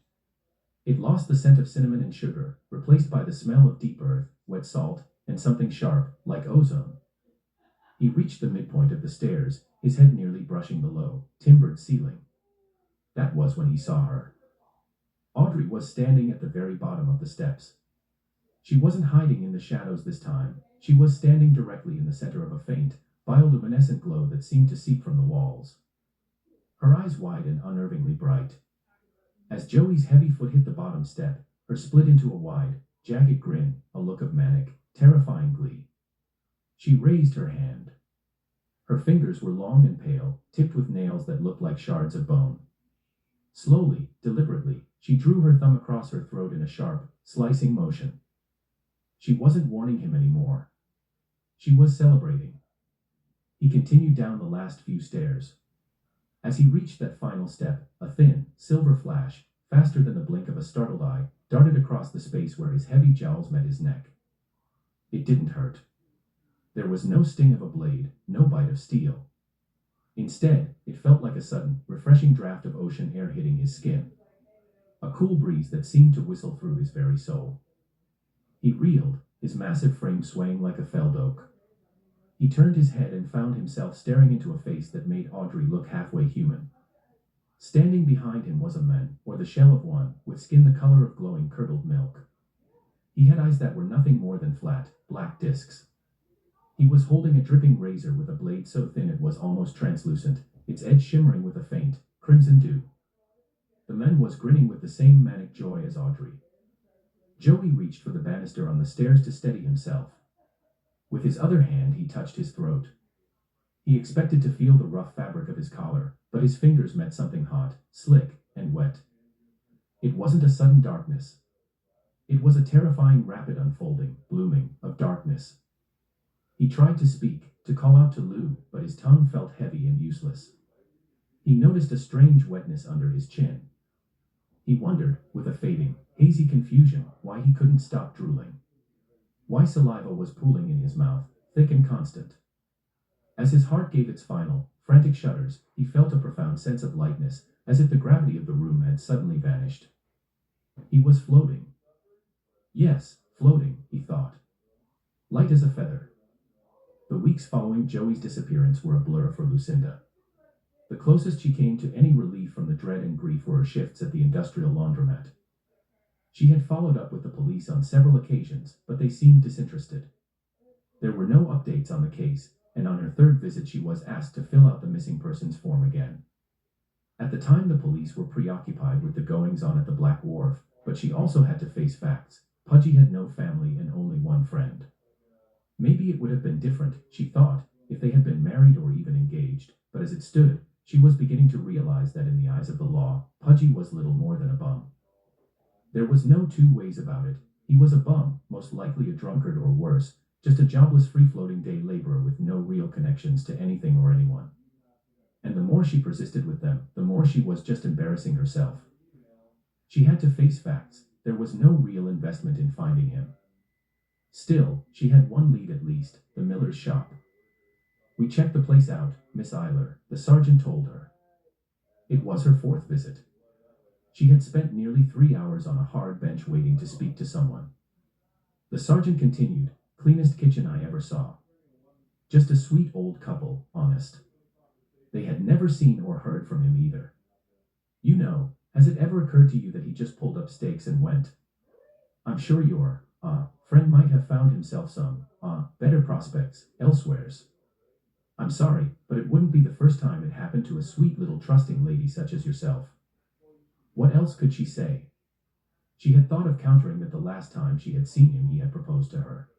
Speaker 1: It lost the scent of cinnamon and sugar, replaced by the smell of deep earth, wet salt, and something sharp, like ozone. He reached the midpoint of the stairs, his head nearly brushing the low, timbered ceiling. That was when he saw her. Audrey was standing at the very bottom of the steps. She wasn't hiding in the shadows this time. She was standing directly in the center of a faint, bioluminescent glow that seemed to seep from the walls. Her eyes wide and unnervingly bright. As Joey's heavy foot hit the bottom step, her split into a wide, jagged grin, a look of manic, terrifying glee. She raised her hand. Her fingers were long and pale, tipped with nails that looked like shards of bone. Slowly, deliberately, she drew her thumb across her throat in a sharp, slicing motion. She wasn't warning him anymore. She was celebrating. He continued down the last few stairs. As he reached that final step, a thin, silver flash, faster than the blink of a startled eye, darted across the space where his heavy jowls met his neck. It didn't hurt. There was no sting of a blade, no bite of steel. Instead, it felt like a sudden, refreshing draft of ocean air hitting his skin. A cool breeze that seemed to whistle through his very soul. He reeled, his massive frame swaying like a felled oak. He turned his head and found himself staring into a face that made Audrey look halfway human. Standing behind him was a man, or the shell of one, with skin the color of glowing curdled milk. He had eyes that were nothing more than flat, black discs. He was holding a dripping razor with a blade so thin it was almost translucent, its edge shimmering with a faint, crimson dew. The man was grinning with the same manic joy as Audrey. Joey reached for the banister on the stairs to steady himself. With his other hand he touched his throat. He expected to feel the rough fabric of his collar, but his fingers met something hot, slick, and wet. It wasn't a sudden darkness. It was a terrifying rapid unfolding, blooming, of darkness. He tried to speak, to call out to Lou, but his tongue felt heavy and useless. He noticed a strange wetness under his chin. He wondered, with a fading, hazy confusion, why he couldn't stop drooling. Why saliva was pooling in his mouth, thick and constant. As his heart gave its final, frantic shudders, he felt a profound sense of lightness, as if the gravity of the room had suddenly vanished. He was floating. Yes, floating, he thought. Light as a feather. The weeks following Joey's disappearance were a blur for Lucinda. The closest she came to any relief from the dread and grief were her shifts at the industrial laundromat. She had followed up with the police on several occasions, but they seemed disinterested. There were no updates on the case, and on her third visit she was asked to fill out the missing persons form again. At the time the police were preoccupied with the goings-on at the Black Wharf, but she also had to face facts. Pudgy had no family and only one friend. Maybe it would have been different, she thought, if they had been married or even engaged, but as it stood, she was beginning to realize that in the eyes of the law, Pudgy was little more than a bum. There was no two ways about it. He was a bum, most likely a drunkard or worse, just a jobless free-floating day laborer with no real connections to anything or anyone. And the more she persisted with them, the more she was just embarrassing herself. She had to face facts. There was no real investment in finding him. Still, she had one lead at least, the miller's shop. We checked the place out, Miss Eiler, the sergeant told her. It was her fourth visit. She had spent nearly 3 hours on a hard bench waiting to speak to someone. The sergeant continued, "Cleanest kitchen I ever saw. Just a sweet old couple, honest." They had never seen or heard from him either. "You know, has it ever occurred to you that he just pulled up stakes and went? I'm sure your friend might have found himself some better prospects elsewheres. I'm sorry, but it wouldn't be the first time it happened to a sweet little trusting lady such as yourself." What else could she say? She had thought of countering that the last time she had seen him he had proposed to her.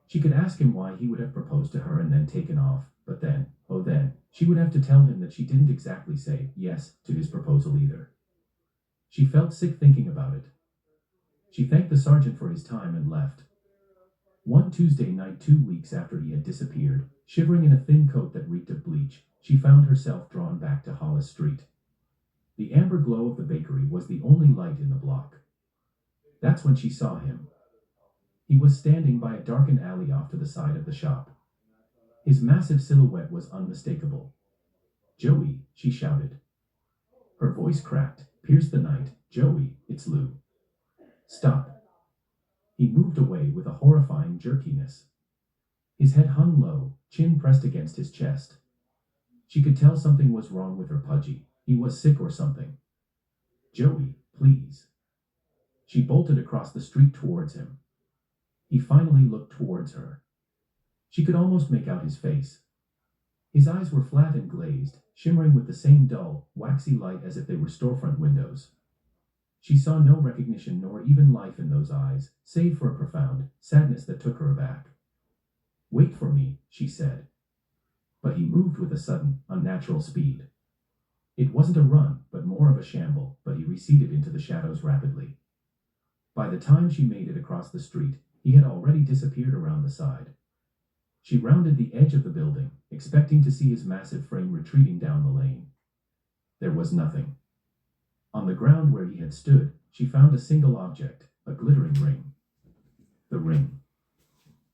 Speaker 1: She could ask him why he would have proposed to her and then taken off, but then, oh then, she would have to tell him that she didn't exactly say yes to his proposal either. She felt sick thinking about it. She thanked the sergeant for his time and left. One Tuesday night 2 weeks after he had disappeared, shivering in a thin coat that reeked of bleach, she found herself drawn back to Hollis Street. The amber glow of the bakery was the only light in the block. That's when she saw him. He was standing by a darkened alley off to the side of the shop. His massive silhouette was unmistakable. "Joey," she shouted. Her voice cracked, pierced the night. "Joey, it's Lou." "Stop." He moved away with a horrifying jerkiness. His head hung low, chin pressed against his chest. She could tell something was wrong with her Pudgy. He was sick or something. "Joey, please." She bolted across the street towards him. He finally looked towards her. She could almost make out his face. His eyes were flat and glazed, shimmering with the same dull, waxy light as if they were storefront windows. She saw no recognition nor even life in those eyes, save for a profound sadness that took her aback. "Wait for me," she said. But he moved with a sudden, unnatural speed. It wasn't a run, but more of a shamble, but he receded into the shadows rapidly. By the time she made it across the street, he had already disappeared around the side. She rounded the edge of the building, expecting to see his massive frame retreating down the lane. There was nothing. On the ground where he had stood, she found a single object, a glittering ring. The ring.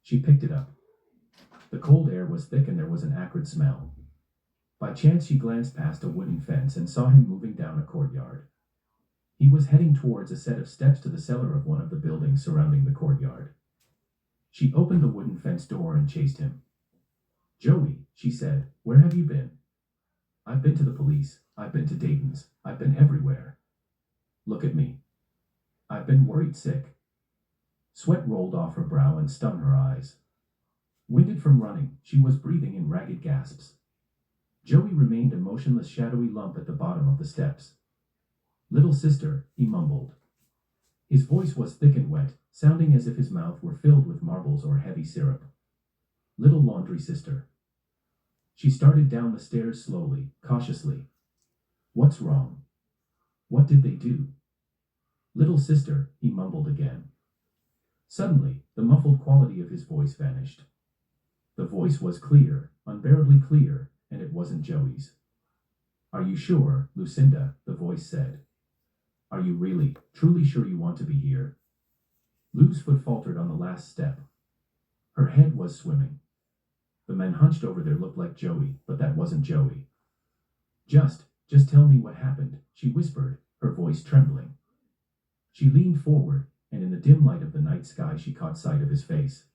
Speaker 1: She picked it up. The cold air was thick and there was an acrid smell. By chance she glanced past a wooden fence and saw him moving down a courtyard. He was heading towards a set of steps to the cellar of one of the buildings surrounding the courtyard. She opened the wooden fence door and chased him. "Joey," she said, "where have you been?" "I've been to the police, I've been to Dayton's, I've been everywhere. Look at me. I've been worried sick." Sweat rolled off her brow and stung her eyes. Winded from running, she was breathing in ragged gasps. Joey remained a motionless shadowy lump at the bottom of the steps. "Little sister," he mumbled. His voice was thick and wet, sounding as if his mouth were filled with marbles or heavy syrup. "Little laundry sister." She started down the stairs slowly, cautiously. "What's wrong? What did they do?" "Little sister," he mumbled again. Suddenly, the muffled quality of his voice vanished. The voice was clear, unbearably clear, and it wasn't Joey's. "Are you sure, Lucinda?" the voice said. "Are you really, truly sure you want to be here?" Lou's foot faltered on the last step. Her head was swimming. The men hunched over there looked like Joey, but that wasn't Joey. Just tell me what happened," she whispered, her voice trembling. She leaned forward, and in the dim light of the night sky she caught sight of his face.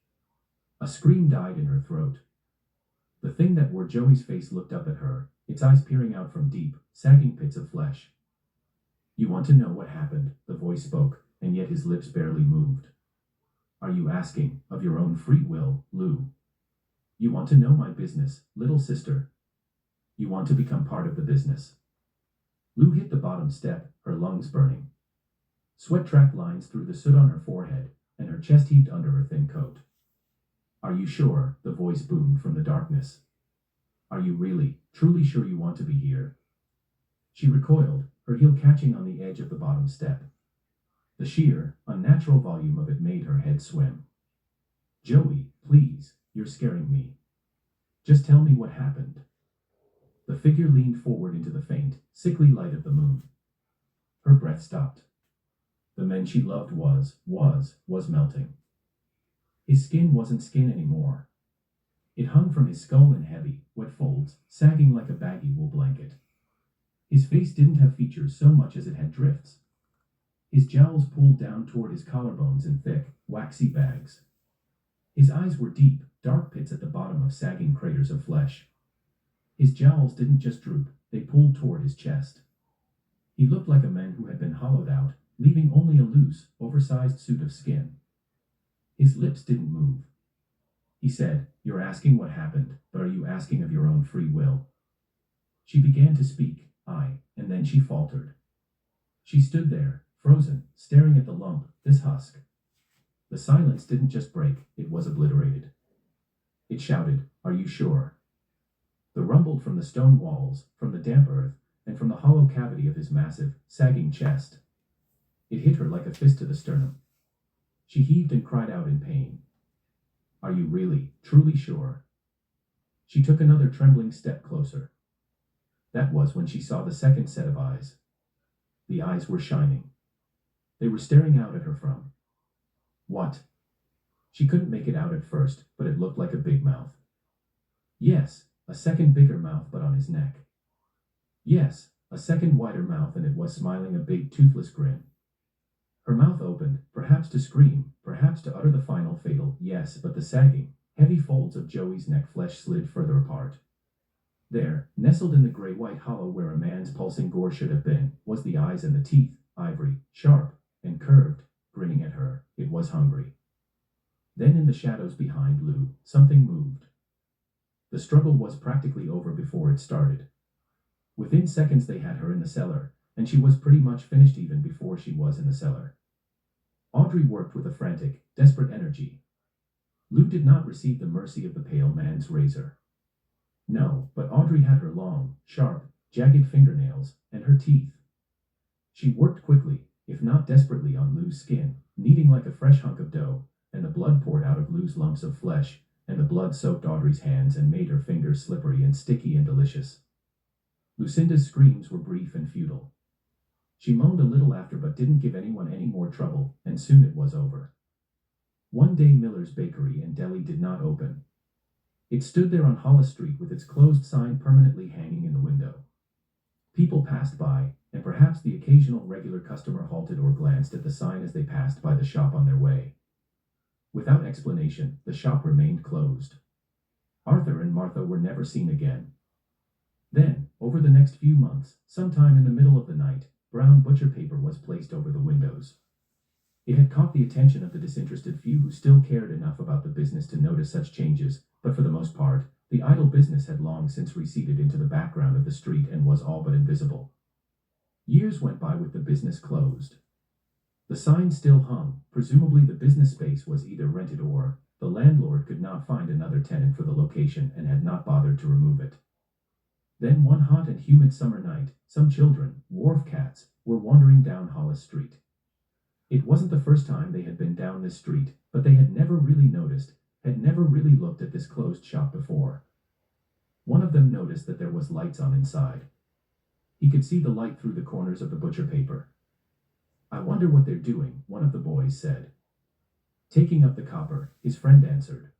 Speaker 1: A scream died in her throat. The thing that wore Joey's face looked up at her, its eyes peering out from deep, sagging pits of flesh. "You want to know what happened," the voice spoke, and yet his lips barely moved. "Are you asking, of your own free will, Lou? You want to know my business, little sister? You want to become part of the business?" Lou hit the bottom step, her lungs burning. Sweat tracked lines through the soot on her forehead, and her chest heaved under her thin coat. "Are you sure?" the voice boomed from the darkness. "Are you really, truly sure you want to be here?" She recoiled, her heel catching on the edge of the bottom step. The sheer, unnatural volume of it made her head swim. "Joey, please, you're scaring me. Just tell me what happened." The figure leaned forward into the faint, sickly light of the moon. Her breath stopped. The man she loved was melting. His skin wasn't skin anymore. It hung from his skull in heavy, wet folds, sagging like a baggy wool blanket. His face didn't have features so much as it had drifts. His jowls pulled down toward his collarbones in thick, waxy bags. His eyes were deep, dark pits at the bottom of sagging craters of flesh. His jowls didn't just droop, they pulled toward his chest. He looked like a man who had been hollowed out, leaving only a loose, oversized suit of skin. His lips didn't move. He said, "You're asking what happened, but are you asking of your own free will?" She began to speak, and then she faltered. She stood there, frozen, staring at the lump, this husk. The silence didn't just break, it was obliterated. It shouted, "Are you sure?" The rumbled from the stone walls, from the damp earth, and from the hollow cavity of his massive, sagging chest. It hit her like a fist to the sternum. She heaved and cried out in pain. "Are you really, truly sure?" She took another trembling step closer. That was when she saw the second set of eyes. The eyes were shining. They were staring out at her from. What? She couldn't make it out at first, but it looked like a big mouth. Yes, a second bigger mouth, but on his neck. Yes, a second wider mouth, and it was smiling a big toothless grin. Her mouth opened, perhaps to scream, perhaps to utter the final fatal yes, but the sagging, heavy folds of Joey's neck flesh slid further apart. There, nestled in the gray-white hollow where a man's pulsing gore should have been, was the eyes and the teeth, ivory, sharp, and curved, grinning at her. It was hungry. Then in the shadows behind Lou, something moved. The struggle was practically over before it started. Within seconds they had her in the cellar, and she was pretty much finished even before she was in the cellar. Audrey worked with a frantic, desperate energy. Lou did not receive the mercy of the pale man's razor. No, but Audrey had her long, sharp, jagged fingernails, and her teeth. She worked quickly, if not desperately, on Lou's skin, kneading like a fresh hunk of dough, and the blood poured out of Lou's lumps of flesh, and the blood soaked Audrey's hands and made her fingers slippery and sticky and delicious. Lucinda's screams were brief and futile. She moaned a little after but didn't give anyone any more trouble, and soon it was over. One day Miller's bakery and deli did not open. It stood there on Hollis Street with its closed sign permanently hanging in the window. People passed by, and perhaps the occasional regular customer halted or glanced at the sign as they passed by the shop on their way. Without explanation, the shop remained closed. Arthur and Martha were never seen again. Then, over the next few months, sometime in the middle of the night, brown butcher paper was placed over the windows. It had caught the attention of the disinterested few who still cared enough about the business to notice such changes, but for the most part, the idle business had long since receded into the background of the street and was all but invisible. Years went by with the business closed. The sign still hung. Presumably the business space was either rented or the landlord could not find another tenant for the location and had not bothered to remove it. Then one hot and humid summer night, some children, wharf cats, were wandering down Hollis Street. It wasn't the first time they had been down this street, but they had never really noticed, had never really looked at this closed shop before. One of them noticed that there was lights on inside. He could see the light through the corners of the butcher paper. "I wonder what they're doing," one of the boys said. "Taking up the copper," his friend answered.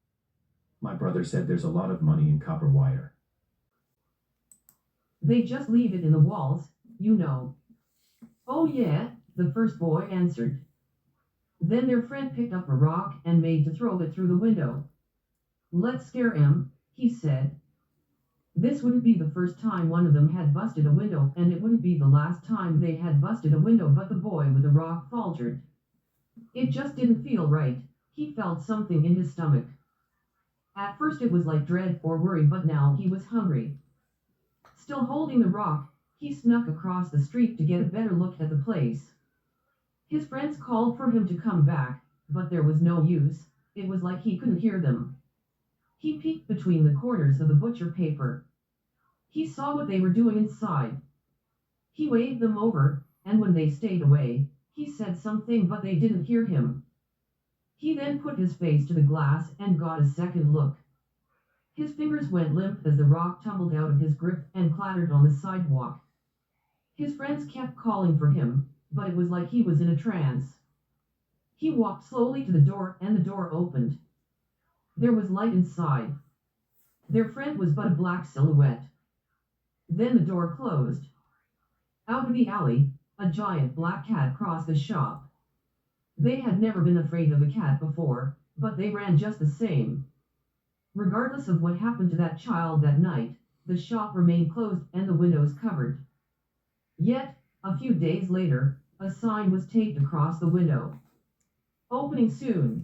Speaker 1: "My brother said there's a lot of money in copper wire."
Speaker 2: "They just leave it in the walls, you know." "Oh yeah," the first boy answered. Then their friend picked up a rock and made to throw it through the window. "Let's scare 'em," he said. This wouldn't be the first time one of them had busted a window, and it wouldn't be the last time they had busted a window, but the boy with the rock faltered. It just didn't feel right. He felt something in his stomach. At first it was like dread or worry, but now he was hungry. Still holding the rock, he snuck across the street to get a better look at the place. His friends called for him to come back, but there was no use. It was like he couldn't hear them. He peeked between the corners of the butcher paper. He saw what they were doing inside. He waved them over, and when they stayed away, he said something, but they didn't hear him. He then put his face to the glass and got a second look. His fingers went limp as the rock tumbled out of his grip and clattered on the sidewalk. His friends kept calling for him, but it was like he was in a trance. He walked slowly to the door, and the door opened. There was light inside. Their friend was but a black silhouette. Then the door closed. Out of the alley, a giant black cat crossed the shop. They had never been afraid of a cat before, but they ran just the same. Regardless of what happened to that child that night, the shop remained closed and the windows covered. Yet, a few days later, a sign was taped across the window. Opening soon.